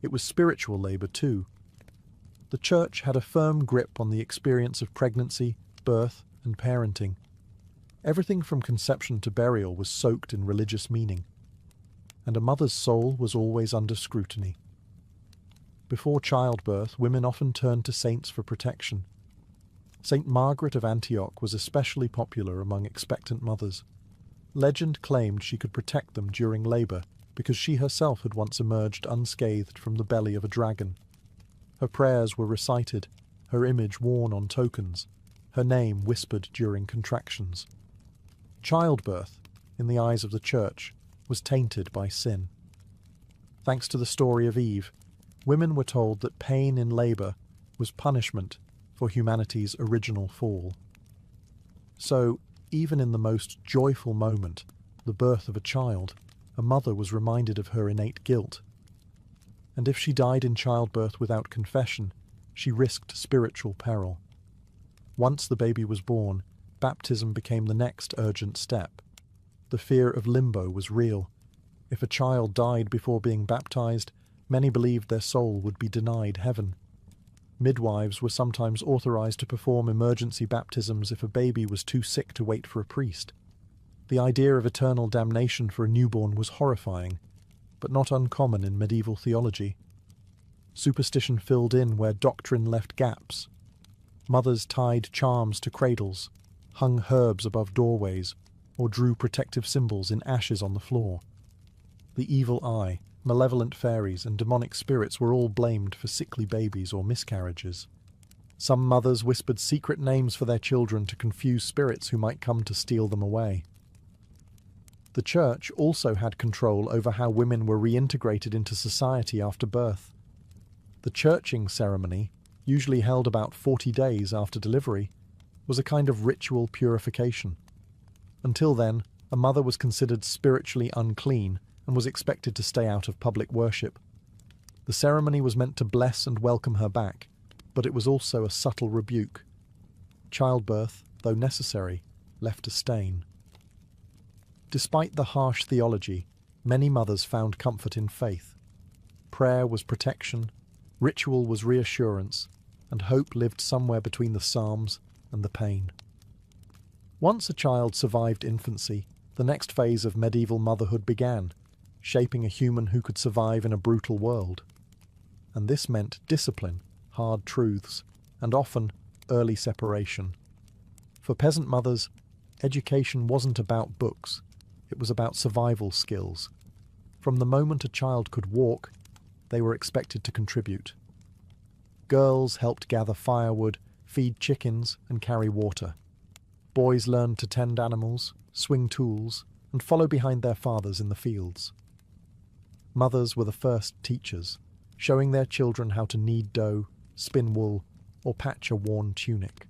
it was spiritual labour too. The Church had a firm grip on the experience of pregnancy, birth, and parenting. Everything from conception to burial was soaked in religious meaning, and a mother's soul was always under scrutiny. Before childbirth, women often turned to saints for protection. Saint Margaret of Antioch was especially popular among expectant mothers. Legend claimed she could protect them during labour because she herself had once emerged unscathed from the belly of a dragon. Her prayers were recited, her image worn on tokens, her name whispered during contractions. Childbirth, in the eyes of the Church, was tainted by sin. Thanks to the story of Eve, women were told that pain in labour was punishment for humanity's original fall. So, even in the most joyful moment, the birth of a child, a mother was reminded of her innate guilt. And if she died in childbirth without confession, she risked spiritual peril. Once the baby was born, baptism became the next urgent step. The fear of limbo was real. If a child died before being baptized, many believed their soul would be denied heaven. Midwives were sometimes authorized to perform emergency baptisms if a baby was too sick to wait for a priest. The idea of eternal damnation for a newborn was horrifying, but not uncommon in medieval theology. Superstition filled in where doctrine left gaps. Mothers tied charms to cradles, hung herbs above doorways, or drew protective symbols in ashes on the floor. The evil eye, malevolent fairies, and demonic spirits were all blamed for sickly babies or miscarriages. Some mothers whispered secret names for their children to confuse spirits who might come to steal them away. The Church also had control over how women were reintegrated into society after birth. The churching ceremony, usually held about 40 days after delivery, was a kind of ritual purification. Until then, a mother was considered spiritually unclean and was expected to stay out of public worship. The ceremony was meant to bless and welcome her back, but it was also a subtle rebuke. Childbirth, though necessary, left a stain. Despite the harsh theology, many mothers found comfort in faith. Prayer was protection, ritual was reassurance, and hope lived somewhere between the Psalms and the pain. Once a child survived infancy, the next phase of medieval motherhood began, shaping a human who could survive in a brutal world. And this meant discipline, hard truths, and often early separation. For peasant mothers, education wasn't about books, it was about survival skills. From the moment a child could walk, they were expected to contribute. Girls helped gather firewood, feed chickens, and carry water. Boys learned to tend animals, swing tools, and follow behind their fathers in the fields. Mothers were the first teachers, showing their children how to knead dough, spin wool, or patch a worn tunic.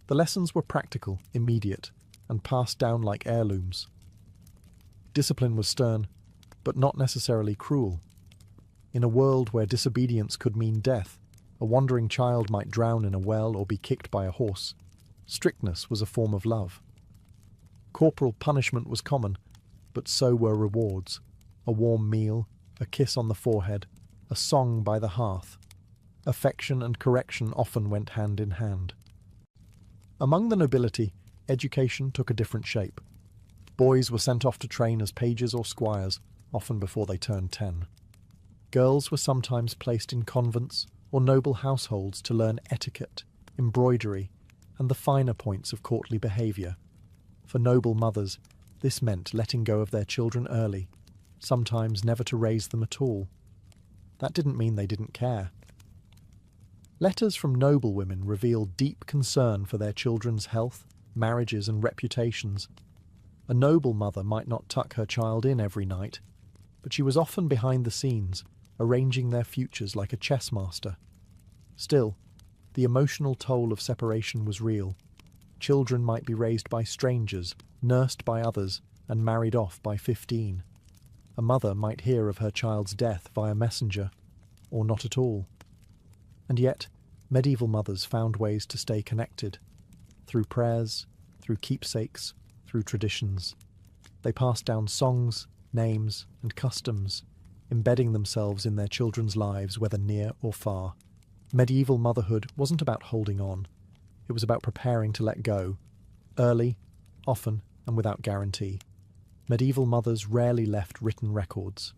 The lessons were practical, immediate, and passed down like heirlooms. Discipline was stern, but not necessarily cruel. In a world where disobedience could mean death, a wandering child might drown in a well or be kicked by a horse. Strictness was a form of love. Corporal punishment was common, but so were rewards. A warm meal, a kiss on the forehead, a song by the hearth. Affection and correction often went hand in hand. Among the nobility, education took a different shape. Boys were sent off to train as pages or squires, often before they turned 10. Girls were sometimes placed in convents or noble households to learn etiquette, embroidery, and the finer points of courtly behaviour. For noble mothers, this meant letting go of their children early, sometimes never to raise them at all. That didn't mean they didn't care. Letters from noble women reveal deep concern for their children's health, marriages, and reputations. A noble mother might not tuck her child in every night, but she was often behind the scenes, arranging their futures like a chess master. Still, the emotional toll of separation was real. Children might be raised by strangers, nursed by others, and married off by 15. A mother might hear of her child's death via messenger, or not at all. And yet, medieval mothers found ways to stay connected. Through prayers, through keepsakes, through traditions. They passed down songs, names, and customs, embedding themselves in their children's lives, whether near or far. Medieval motherhood wasn't about holding on. It was about preparing to let go, early, often, and without guarantee. Medieval mothers rarely left written records.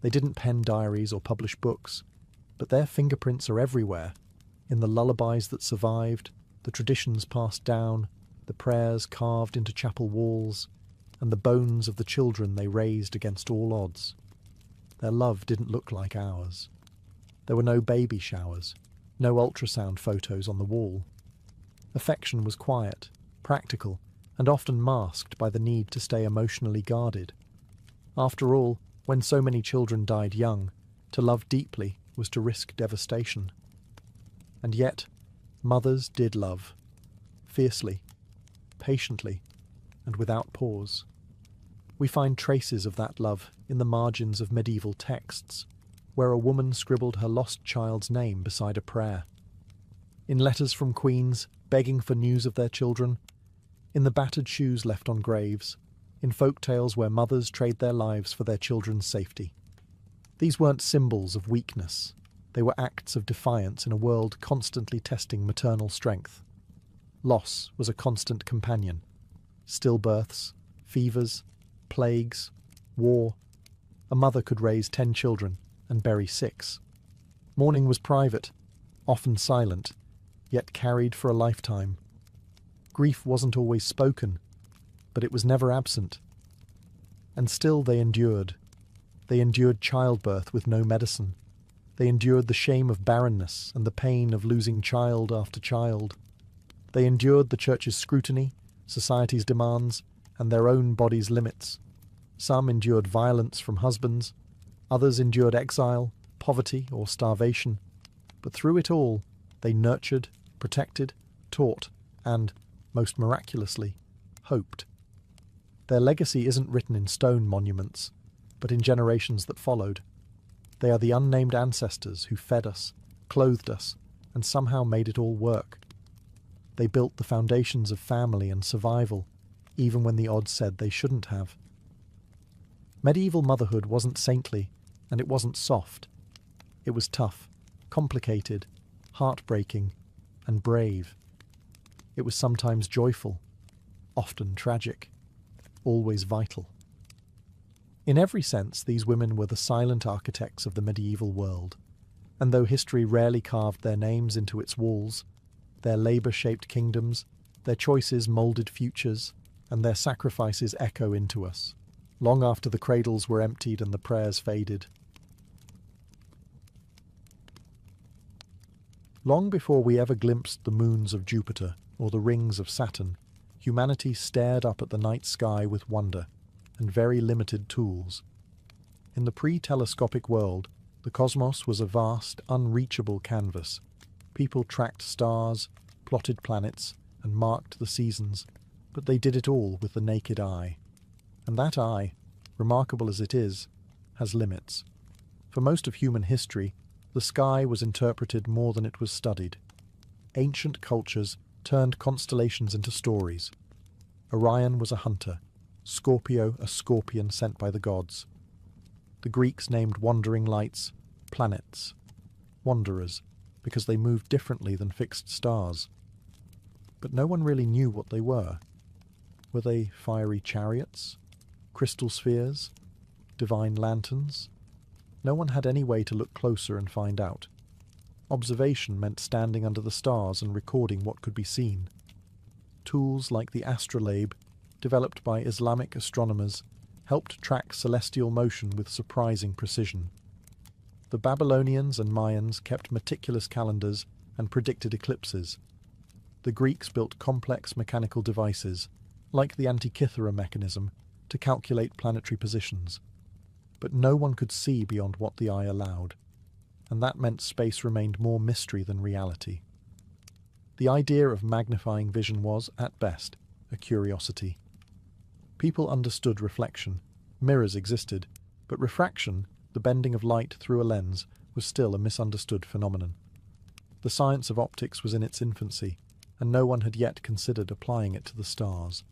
They didn't pen diaries or publish books, but their fingerprints are everywhere, in the lullabies that survived, the traditions passed down, the prayers carved into chapel walls, and the bones of the children they raised against all odds. Their love didn't look like ours. There were no baby showers, no ultrasound photos on the wall. Affection was quiet, practical, and often masked by the need to stay emotionally guarded. After all, when so many children died young, to love deeply was to risk devastation. And yet, mothers did love, fiercely, patiently, and without pause. We find traces of that love in the margins of medieval texts, where a woman scribbled her lost child's name beside a prayer. In letters from queens begging for news of their children, in the battered shoes left on graves, in folktales where mothers trade their lives for their children's safety. These weren't symbols of weakness, they were acts of defiance in a world constantly testing maternal strength. Loss was a constant companion. Stillbirths, fevers, plagues, war. A mother could raise 10 children and bury 6. Mourning was private, often silent, yet carried for a lifetime. Grief wasn't always spoken, but it was never absent. And still they endured. They endured childbirth with no medicine. They endured the shame of barrenness and the pain of losing child after child. They endured the church's scrutiny, society's demands, and their own body's limits. Some endured violence from husbands, others endured exile, poverty, or starvation. But through it all, they nurtured, protected, taught, and, most miraculously, hoped. Their legacy isn't written in stone monuments, but in generations that followed. They are the unnamed ancestors who fed us, clothed us, and somehow made it all work. They built the foundations of family and survival, even when the odds said they shouldn't have. Medieval motherhood wasn't saintly, and it wasn't soft. It was tough, complicated, heartbreaking, and brave. It was sometimes joyful, often tragic, always vital. In every sense, these women were the silent architects of the medieval world, and though history rarely carved their names into its walls, their labour-shaped kingdoms, their choices moulded futures, and their sacrifices echo into us, long after the cradles were emptied and the prayers faded. Long before we ever glimpsed the moons of Jupiter or the rings of Saturn, humanity stared up at the night sky with wonder and very limited tools. In the pre-telescopic world, the cosmos was a vast, unreachable canvas. People tracked stars, plotted planets, and marked the seasons, but they did it all with the naked eye. And that eye, remarkable as it is, has limits. For most of human history, the sky was interpreted more than it was studied. Ancient cultures turned constellations into stories. Orion was a hunter, Scorpio a scorpion sent by the gods. The Greeks named wandering lights planets, wanderers, because they moved differently than fixed stars. But no one really knew what they were. Were they fiery chariots? Crystal spheres? Divine lanterns? No one had any way to look closer and find out. Observation meant standing under the stars and recording what could be seen. Tools like the astrolabe, developed by Islamic astronomers, helped track celestial motion with surprising precision. The Babylonians and Mayans kept meticulous calendars and predicted eclipses. The Greeks built complex mechanical devices, like the Antikythera mechanism, to calculate planetary positions. But no one could see beyond what the eye allowed, and that meant space remained more mystery than reality. The idea of magnifying vision was, at best, a curiosity. People understood reflection, mirrors existed, but refraction, the bending of light through a lens, was still a misunderstood phenomenon. The science of optics was in its infancy, and no one had yet considered applying it to the stars.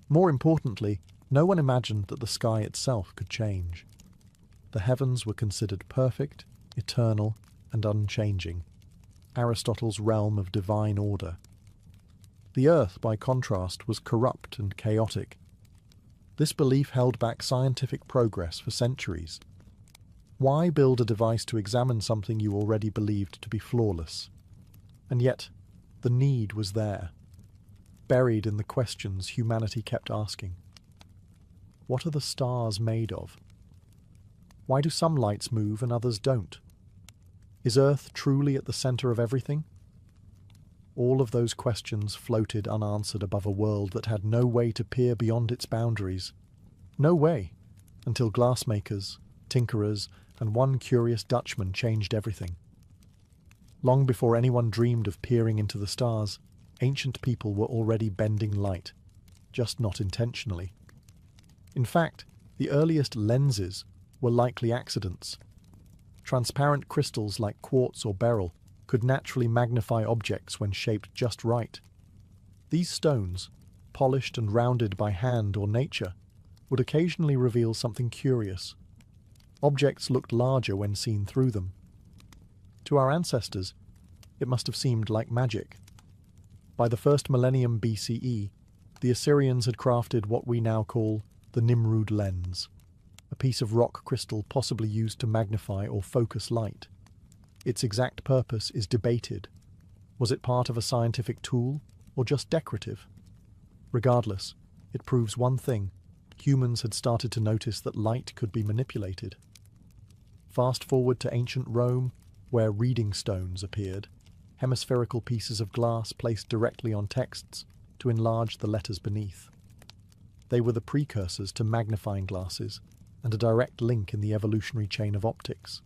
More importantly, no one imagined that the sky itself could change. The heavens were considered perfect, eternal, and unchanging, Aristotle's realm of divine order. The earth, by contrast, was corrupt and chaotic. This belief held back scientific progress for centuries. Why build a device to examine something you already believed to be flawless? And yet, the need was there, buried in the questions humanity kept asking. What are the stars made of? Why do some lights move and others don't? Is Earth truly at the center of everything? all of those questions floated unanswered above a world that had no way to peer beyond its boundaries. No way, until glassmakers, tinkerers, and one curious Dutchman changed everything. Long before anyone dreamed of peering into the stars, ancient people were already bending light, just not intentionally. In fact, the earliest lenses were likely accidents. Transparent crystals like quartz or beryl could naturally magnify objects when shaped just right. These stones, polished and rounded by hand or nature, would occasionally reveal something curious. Objects looked larger when seen through them. To our ancestors, it must have seemed like magic. By the first millennium BCE, the Assyrians had crafted what we now call the Nimrud lens, a piece of rock crystal possibly used to magnify or focus light. Its exact purpose is debated. Was it part of a scientific tool or just decorative? Regardless, it proves one thing: humans had started to notice that light could be manipulated. Fast forward to ancient Rome, where reading stones appeared, hemispherical pieces of glass placed directly on texts to enlarge the letters beneath. They were the precursors to magnifying glasses and a direct link in the evolutionary chain of optics.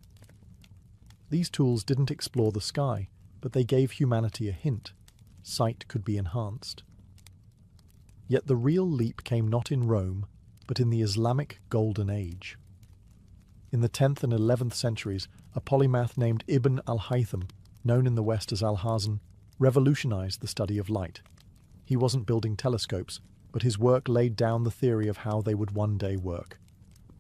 These tools didn't explore the sky, but they gave humanity a hint: sight could be enhanced. Yet the real leap came not in Rome, but in the Islamic Golden Age. In the 10th and 11th centuries, a polymath named Ibn al-Haytham, known in the West as Alhazen, revolutionized the study of light. He wasn't building telescopes, but his work laid down the theory of how they would one day work.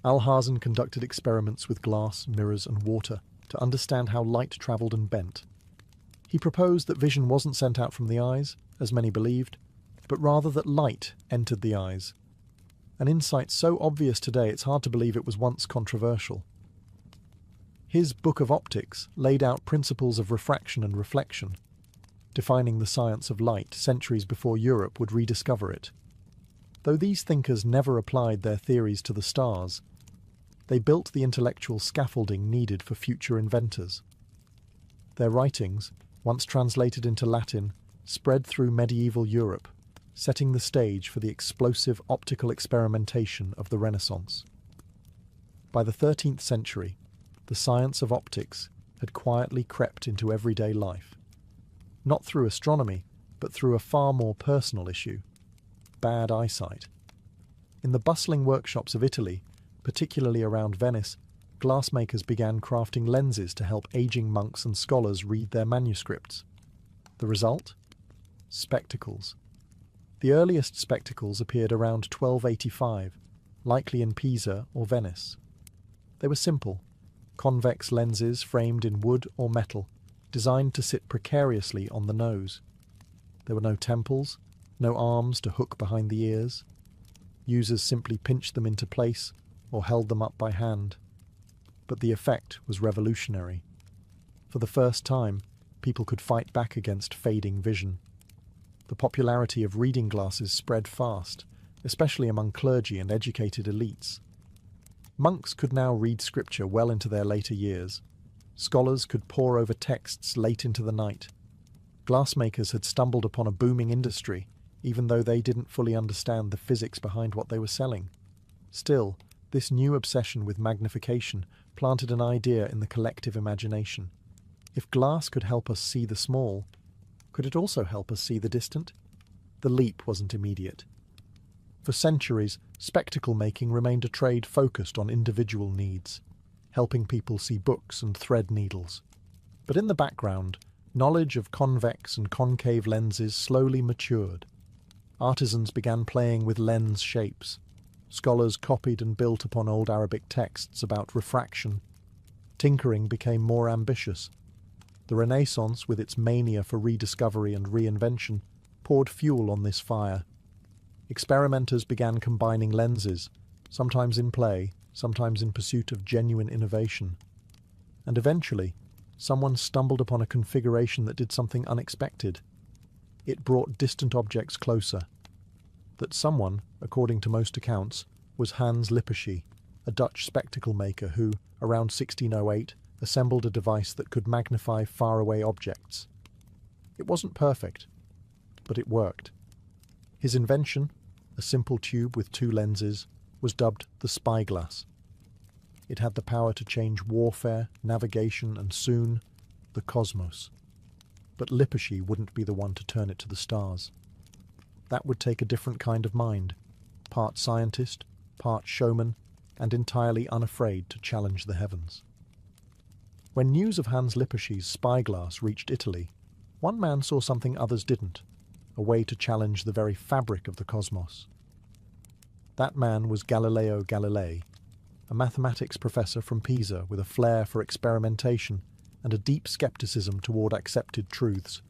Alhazen conducted experiments with glass, mirrors, and water to understand how light travelled and bent. He proposed that vision wasn't sent out from the eyes, as many believed, but rather that light entered the eyes. An insight so obvious today it's hard to believe it was once controversial. His Book of Optics laid out principles of refraction and reflection, defining the science of light centuries before Europe would rediscover it. Though these thinkers never applied their theories to the stars, they built the intellectual scaffolding needed for future inventors. Their writings, once translated into Latin, spread through medieval Europe, setting the stage for the explosive optical experimentation of the Renaissance. By the 13th century, the science of optics had quietly crept into everyday life, not through astronomy, but through a far more personal issue: bad eyesight. In the bustling workshops of Italy, particularly around Venice, glassmakers began crafting lenses to help aging monks and scholars read their manuscripts. The result? Spectacles. The earliest spectacles appeared around 1285, likely in Pisa or Venice. They were simple, convex lenses framed in wood or metal, designed to sit precariously on the nose. There were no temples, no arms to hook behind the ears. Users simply pinched them into place or held them up by hand. But the effect was revolutionary. For the first time, people could fight back against fading vision. The popularity of reading glasses spread fast, especially among clergy and educated elites. Monks could now read scripture well into their later years. Scholars could pore over texts late into the night. Glassmakers had stumbled upon a booming industry, even though they didn't fully understand the physics behind what they were selling. Still, this new obsession with magnification planted an idea in the collective imagination. If glass could help us see the small, could it also help us see the distant? The leap wasn't immediate. For centuries, spectacle making remained a trade focused on individual needs, helping people see books and thread needles. But in the background, knowledge of convex and concave lenses slowly matured. Artisans began playing with lens shapes. Scholars copied and built upon old Arabic texts about refraction. Tinkering became more ambitious. The Renaissance, with its mania for rediscovery and reinvention, poured fuel on this fire. Experimenters began combining lenses, sometimes in play, sometimes in pursuit of genuine innovation. And eventually, someone stumbled upon a configuration that did something unexpected. It brought distant objects closer. That someone, according to most accounts, was Hans Lippershey, a Dutch spectacle maker who, around 1608, assembled a device that could magnify faraway objects. It wasn't perfect, but it worked. His invention, a simple tube with two lenses, was dubbed the spyglass. It had the power to change warfare, navigation, and soon, the cosmos. But Lippershey wouldn't be the one to turn it to the stars. That would take a different kind of mind, part scientist, part showman, and entirely unafraid to challenge the heavens. When news of Hans Lippershey's spyglass reached Italy, one man saw something others didn't, a way to challenge the very fabric of the cosmos. That man was Galileo Galilei, a mathematics professor from Pisa with a flair for experimentation and a deep skepticism toward accepted truths.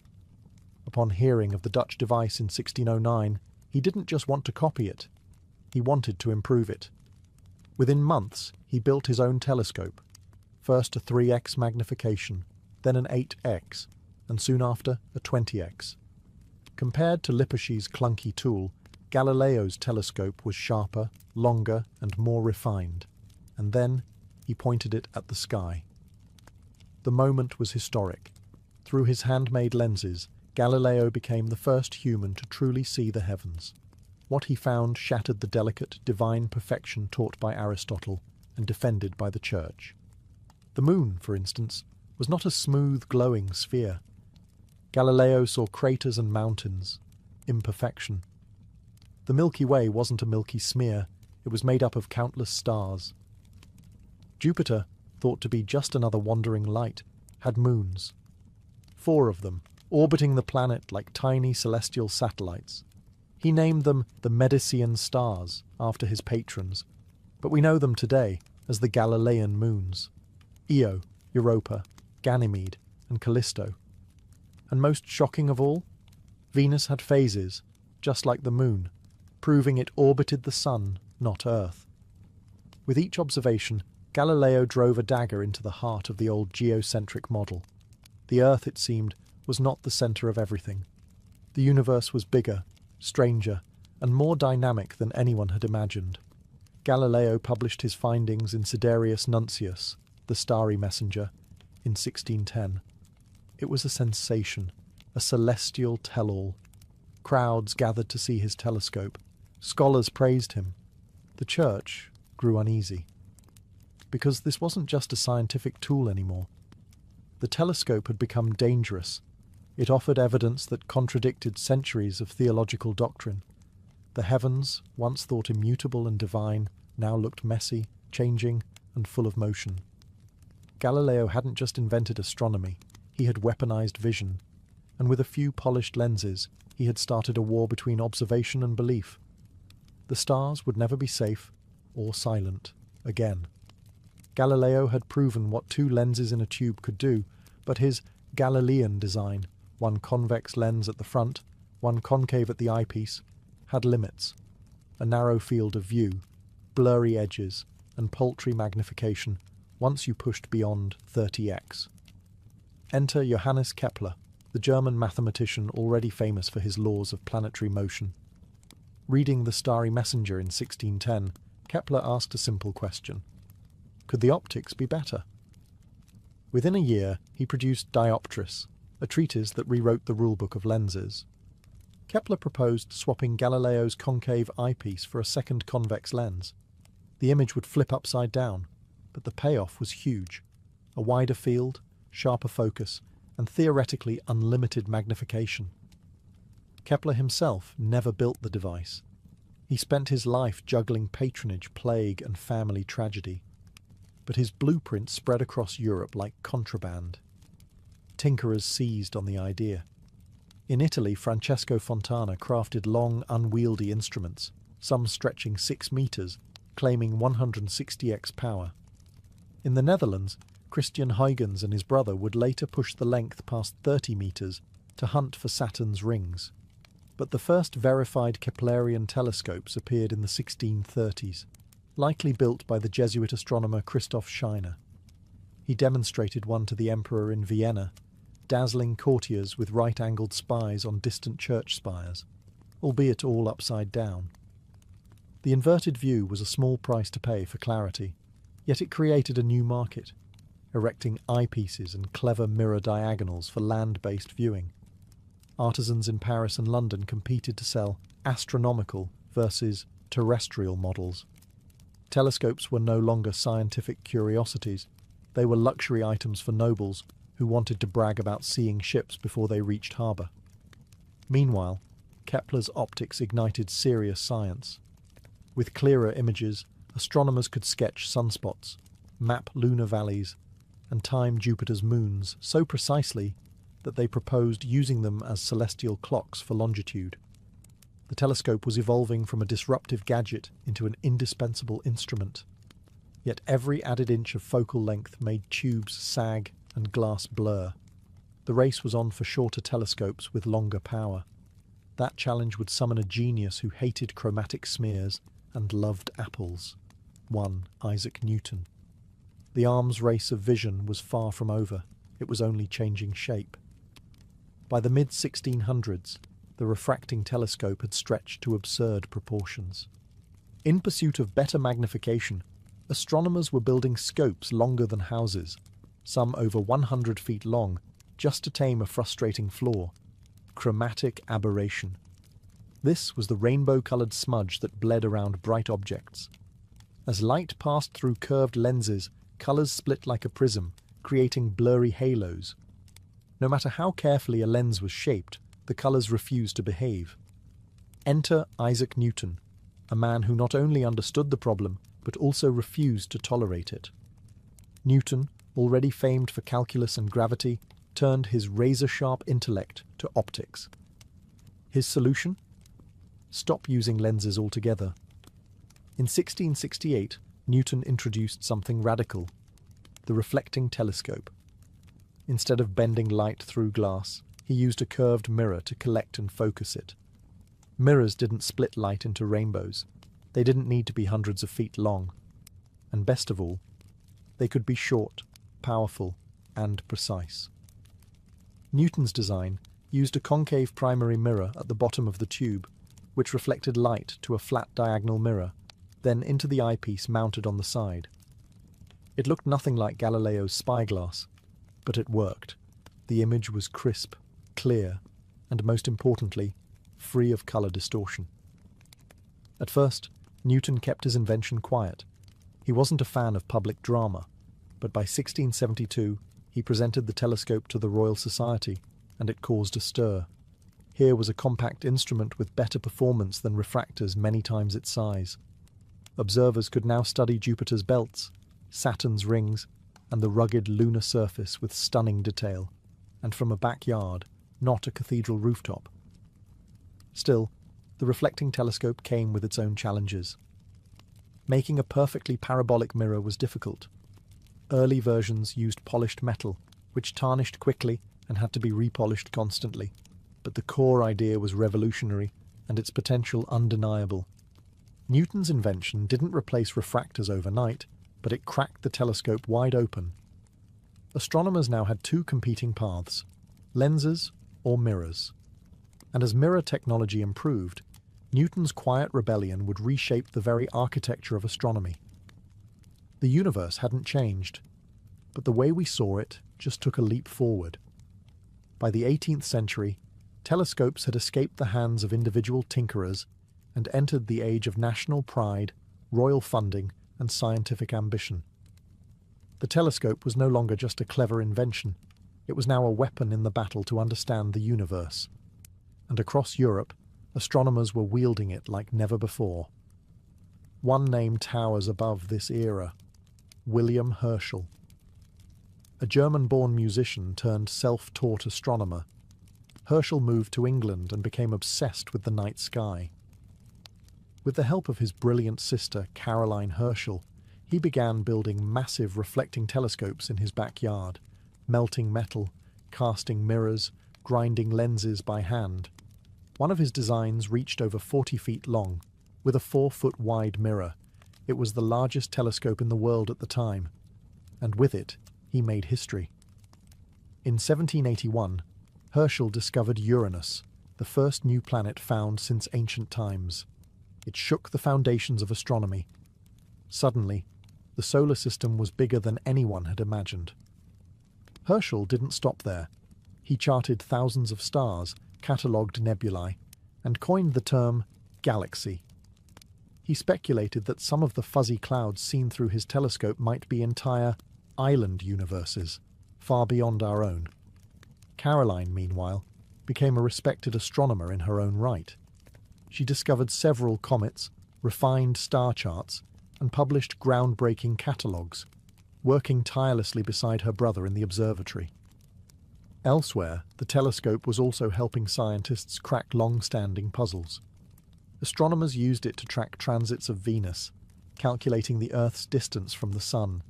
Upon hearing of the Dutch device in 1609, he didn't just want to copy it, he wanted to improve it. Within months, he built his own telescope, first a 3x magnification, then an 8x, and soon after a 20x. Compared to Lippershey's clunky tool, Galileo's telescope was sharper, longer, and more refined, and then he pointed it at the sky. The moment was historic. Through his handmade lenses, Galileo became the first human to truly see the heavens. What he found shattered the delicate, divine perfection taught by Aristotle and defended by the Church. The moon, for instance, was not a smooth, glowing sphere. Galileo saw craters and mountains, imperfection. The Milky Way wasn't a milky smear, it was made up of countless stars. Jupiter, thought to be just another wandering light, had moons. 4 of them, orbiting the planet like tiny celestial satellites. He named them the Medicean stars, after his patrons, but we know them today as the Galilean moons. Io, Europa, Ganymede, and Callisto. And most shocking of all, Venus had phases, just like the moon, proving it orbited the sun, not Earth. With each observation, Galileo drove a dagger into the heart of the old geocentric model. The Earth, it seemed, was not the centre of everything. The universe was bigger, stranger, and more dynamic than anyone had imagined. Galileo published his findings in Sidereus Nuncius, the starry messenger, in 1610. It was a sensation, a celestial tell-all. Crowds gathered to see his telescope. Scholars praised him. The Church grew uneasy. Because this wasn't just a scientific tool anymore. The telescope had become dangerous. It offered evidence that contradicted centuries of theological doctrine. The heavens, once thought immutable and divine, now looked messy, changing, and full of motion. Galileo hadn't just invented astronomy, he had weaponized vision, and with a few polished lenses, he had started a war between observation and belief. The stars would never be safe or silent again. Galileo had proven what 2 lenses in a tube could do, but his Galilean design, one convex lens at the front, one concave at the eyepiece, had limits. A narrow field of view, blurry edges, and paltry magnification once you pushed beyond 30x. Enter Johannes Kepler, the German mathematician already famous for his laws of planetary motion. Reading The Starry Messenger in 1610, Kepler asked a simple question. Could the optics be better? Within a year, he produced Dioptris, a treatise that rewrote the rulebook of lenses. Kepler proposed swapping Galileo's concave eyepiece for a second convex lens. The image would flip upside down, but the payoff was huge. A wider field, sharper focus, and theoretically unlimited magnification. Kepler himself never built the device. He spent his life juggling patronage, plague, and family tragedy. But his blueprint spread across Europe like contraband. Tinkerers seized on the idea. In Italy, Francesco Fontana crafted long, unwieldy instruments, some stretching 6 meters, claiming 160x power. In the Netherlands, Christian Huygens and his brother would later push the length past 30 meters to hunt for Saturn's rings. But the first verified Keplerian telescopes appeared in the 1630s, likely built by the Jesuit astronomer Christoph Scheiner. He demonstrated one to the emperor in Vienna, dazzling courtiers with right-angled spies on distant church spires, albeit all upside down. The inverted view was a small price to pay for clarity, yet it created a new market, erecting eyepieces and clever mirror diagonals for land-based viewing. artisans in Paris and London competed to sell astronomical versus terrestrial models. Telescopes were no longer scientific curiosities. They were luxury items for nobles who wanted to brag about seeing ships before they reached harbour. Meanwhile, Kepler's optics ignited serious science. With clearer images, astronomers could sketch sunspots, map lunar valleys, and time Jupiter's moons so precisely that they proposed using them as celestial clocks for longitude. The telescope was evolving from a disruptive gadget into an indispensable instrument. Yet every added inch of focal length made tubes sag and glass blur. The race was on for shorter telescopes with longer power. That challenge would summon a genius who hated chromatic smears and loved apples. One Isaac Newton. The arms race of vision was far from over. It was only changing shape. By the mid-1600s, the refracting telescope had stretched to absurd proportions. In pursuit of better magnification, astronomers were building scopes longer than houses, some over 100 feet long, just to tame a frustrating flaw: chromatic aberration. This was the rainbow-coloured smudge that bled around bright objects. As light passed through curved lenses, colours split like a prism, creating blurry halos. No matter how carefully a lens was shaped, the colours refused to behave. Enter Isaac Newton, a man who not only understood the problem, but also refused to tolerate it. Newton, already famed for calculus and gravity, turned his razor-sharp intellect to optics. His solution? Stop using lenses altogether. In 1668, Newton introduced something radical: the reflecting telescope. Instead of bending light through glass, he used a curved mirror to collect and focus it. Mirrors didn't split light into rainbows. They didn't need to be hundreds of feet long. And best of all, they could be short, powerful, and precise. Newton's design used a concave primary mirror at the bottom of the tube, which reflected light to a flat diagonal mirror, then into the eyepiece mounted on the side. It looked nothing like Galileo's spyglass, but it worked. The image was crisp, clear, and most importantly, free of colour distortion. At first, Newton kept his invention quiet. He wasn't a fan of public drama, but by 1672 he presented the telescope to the Royal Society, and it caused a stir. Here was a compact instrument with better performance than refractors many times its size. Observers could now study Jupiter's belts, Saturn's rings, and the rugged lunar surface with stunning detail, and from a backyard, not a cathedral rooftop. Still, the reflecting telescope came with its own challenges. Making a perfectly parabolic mirror was difficult. Early versions used polished metal, which tarnished quickly and had to be repolished constantly. But the core idea was revolutionary, and its potential undeniable. Newton's invention didn't replace refractors overnight, but it cracked the telescope wide open. Astronomers now had two competing paths: lenses or mirrors. And as mirror technology improved, Newton's quiet rebellion would reshape the very architecture of astronomy. The universe hadn't changed, but the way we saw it just took a leap forward. By the 18th century, telescopes had escaped the hands of individual tinkerers and entered the age of national pride, royal funding, and scientific ambition. The telescope was no longer just a clever invention. It was now a weapon in the battle to understand the universe. And across Europe, astronomers were wielding it like never before. One name towers above this era: William Herschel. A German-born musician turned self-taught astronomer, Herschel moved to England and became obsessed with the night sky. With the help of his brilliant sister, Caroline Herschel, he began building massive reflecting telescopes in his backyard, melting metal, casting mirrors, grinding lenses by hand. One of his designs reached over 40 feet long, with a 4-foot-wide mirror. It was the largest telescope in the world at the time, and with it, he made history. In 1781, Herschel discovered Uranus, the first new planet found since ancient times. It shook the foundations of astronomy. Suddenly, the solar system was bigger than anyone had imagined. Herschel didn't stop there. He charted thousands of stars, catalogued nebulae, and coined the term galaxy. He speculated that some of the fuzzy clouds seen through his telescope might be entire island universes, far beyond our own. Caroline, meanwhile, became a respected astronomer in her own right. She discovered several comets, refined star charts, and published groundbreaking catalogues, working tirelessly beside her brother in the observatory. Elsewhere, the telescope was also helping scientists crack long-standing puzzles. Astronomers used it to track transits of Venus, calculating the Earth's distance from the Sun.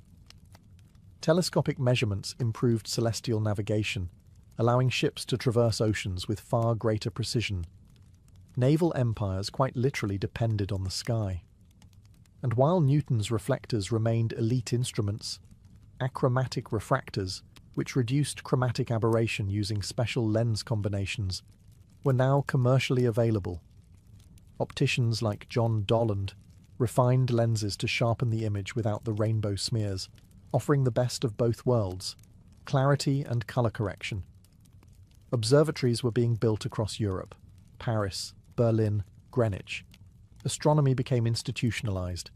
Telescopic measurements improved celestial navigation, allowing ships to traverse oceans with far greater precision. Naval empires quite literally depended on the sky. And while Newton's reflectors remained elite instruments, achromatic refractors, which reduced chromatic aberration using special lens combinations, were now commercially available. Opticians like John Dolland refined lenses to sharpen the image without the rainbow smears, offering the best of both worlds, clarity and colour correction. Observatories were being built across Europe, Paris, Berlin, Greenwich. Astronomy became institutionalised.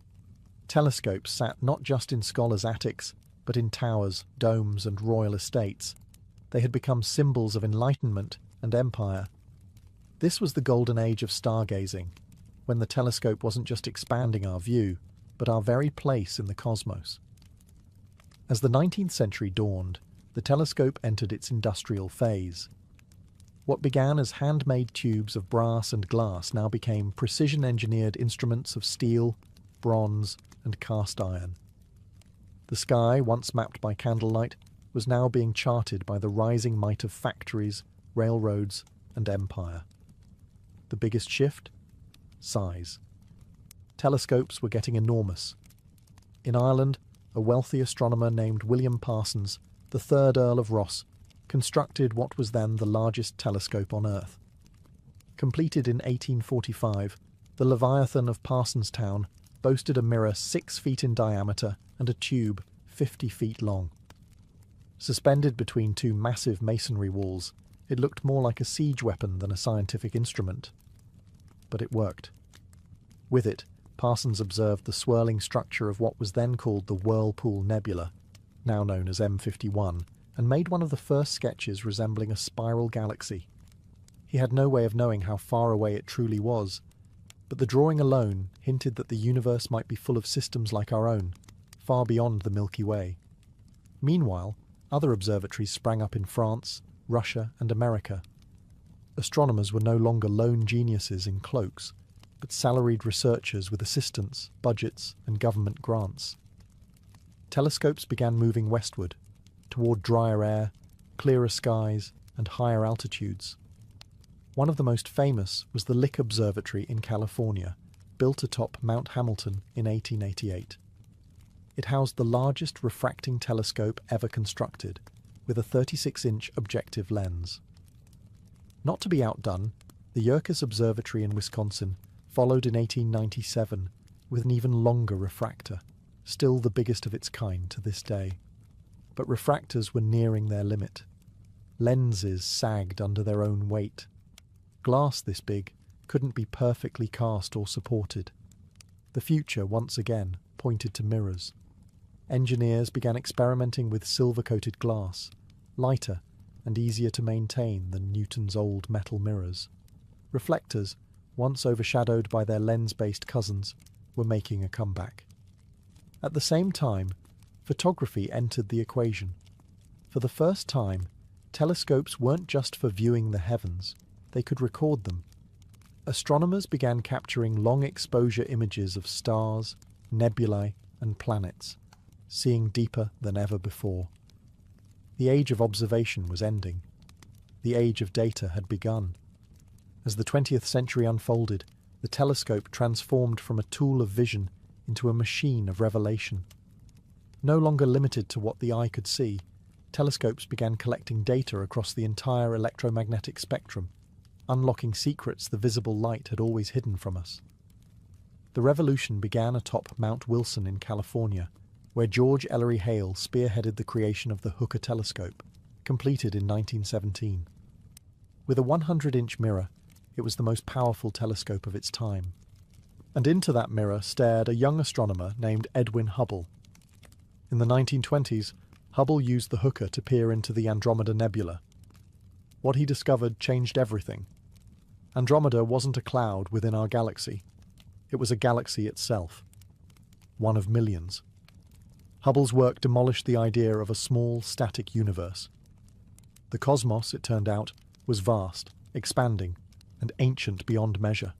Telescopes sat not just in scholars' attics, but in towers, domes, and royal estates. They had become symbols of enlightenment and empire. This was the golden age of stargazing, when the telescope wasn't just expanding our view, but our very place in the cosmos. As the 19th century dawned, the telescope entered its industrial phase. What began as handmade tubes of brass and glass now became precision-engineered instruments of steel, bronze, and cast iron. The sky, once mapped by candlelight, was now being charted by the rising might of factories, railroads, and empire. The biggest shift? Size. Telescopes were getting enormous. In Ireland, a wealthy astronomer named William Parsons, the third Earl of Ross, constructed what was then the largest telescope on Earth. Completed in 1845, the Leviathan of Parsonstown boasted a mirror 6 feet in diameter and a tube 50 feet long. Suspended between two massive masonry walls, it looked more like a siege weapon than a scientific instrument. But it worked. With it, Parsons observed the swirling structure of what was then called the Whirlpool Nebula, now known as M51, and made one of the first sketches resembling a spiral galaxy. He had no way of knowing how far away it truly was, but the drawing alone hinted that the universe might be full of systems like our own, far beyond the Milky Way. Meanwhile, other observatories sprang up in France, Russia, and America. Astronomers were no longer lone geniuses in cloaks, but salaried researchers with assistants, budgets, and government grants. Telescopes began moving westward, toward drier air, clearer skies, and higher altitudes. One of the most famous was the Lick Observatory in California, built atop Mount Hamilton in 1888. It housed the largest refracting telescope ever constructed, with a 36-inch objective lens. Not to be outdone, the Yerkes Observatory in Wisconsin followed in 1897 with an even longer refractor, still the biggest of its kind to this day. But refractors were nearing their limit. Lenses sagged under their own weight. Glass this big couldn't be perfectly cast or supported. The future, once again, pointed to mirrors. Engineers began experimenting with silver-coated glass, lighter and easier to maintain than Newton's old metal mirrors. Reflectors, once overshadowed by their lens-based cousins, were making a comeback. At the same time, photography entered the equation. For the first time, telescopes weren't just for viewing the heavens, they could record them. Astronomers began capturing long-exposure images of stars, nebulae, and planets, seeing deeper than ever before. The age of observation was ending. The age of data had begun. As the 20th century unfolded, the telescope transformed from a tool of vision into a machine of revelation. No longer limited to what the eye could see, telescopes began collecting data across the entire electromagnetic spectrum, unlocking secrets the visible light had always hidden from us. The revolution began atop Mount Wilson in California, where George Ellery Hale spearheaded the creation of the Hooker telescope, completed in 1917. With a 100-inch mirror, it was the most powerful telescope of its time. And into that mirror stared a young astronomer named Edwin Hubble. In the 1920s, Hubble used the hooker to peer into the Andromeda Nebula. What he discovered changed everything. Andromeda wasn't a cloud within our galaxy. It was a galaxy itself. One of millions. Hubble's work demolished the idea of a small, static universe. The cosmos, it turned out, was vast, expanding, and ancient beyond measure.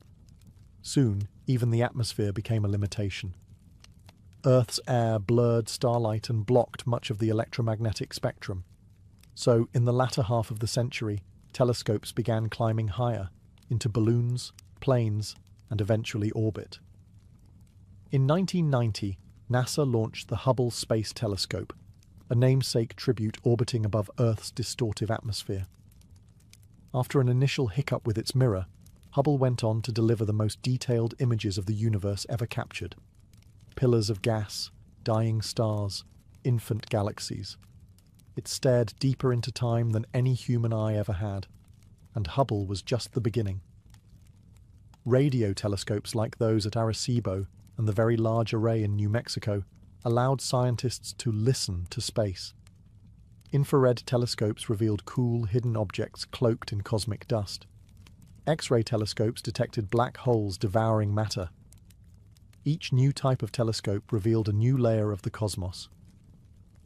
Soon, even the atmosphere became a limitation. Earth's air blurred starlight and blocked much of the electromagnetic spectrum. So, in the latter half of the century, telescopes began climbing higher, into balloons, planes, and eventually orbit. In 1990, NASA launched the Hubble Space Telescope, a namesake tribute orbiting above Earth's distortive atmosphere. After an initial hiccup with its mirror, Hubble went on to deliver the most detailed images of the universe ever captured. Pillars of gas, dying stars, infant galaxies. It stared deeper into time than any human eye ever had, and Hubble was just the beginning. Radio telescopes like those at Arecibo and the Very Large Array in New Mexico allowed scientists to listen to space. Infrared telescopes revealed cool, hidden objects cloaked in cosmic dust. X-ray telescopes detected black holes devouring matter. Each new type of telescope revealed a new layer of the cosmos.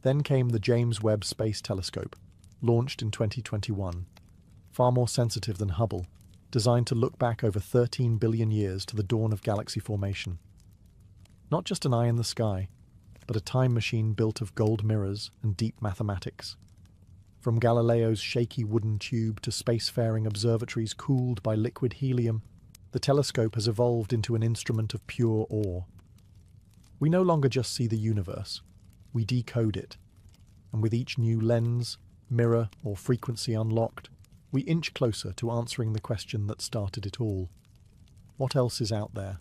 Then came the James Webb Space Telescope, launched in 2021, far more sensitive than Hubble, designed to look back over 13 billion years to the dawn of galaxy formation. Not just an eye in the sky, but a time machine built of gold mirrors and deep mathematics. From Galileo's shaky wooden tube to spacefaring observatories cooled by liquid helium, the telescope has evolved into an instrument of pure awe. We no longer just see the universe, we decode it, and with each new lens, mirror, or frequency unlocked, we inch closer to answering the question that started it all. What else is out there?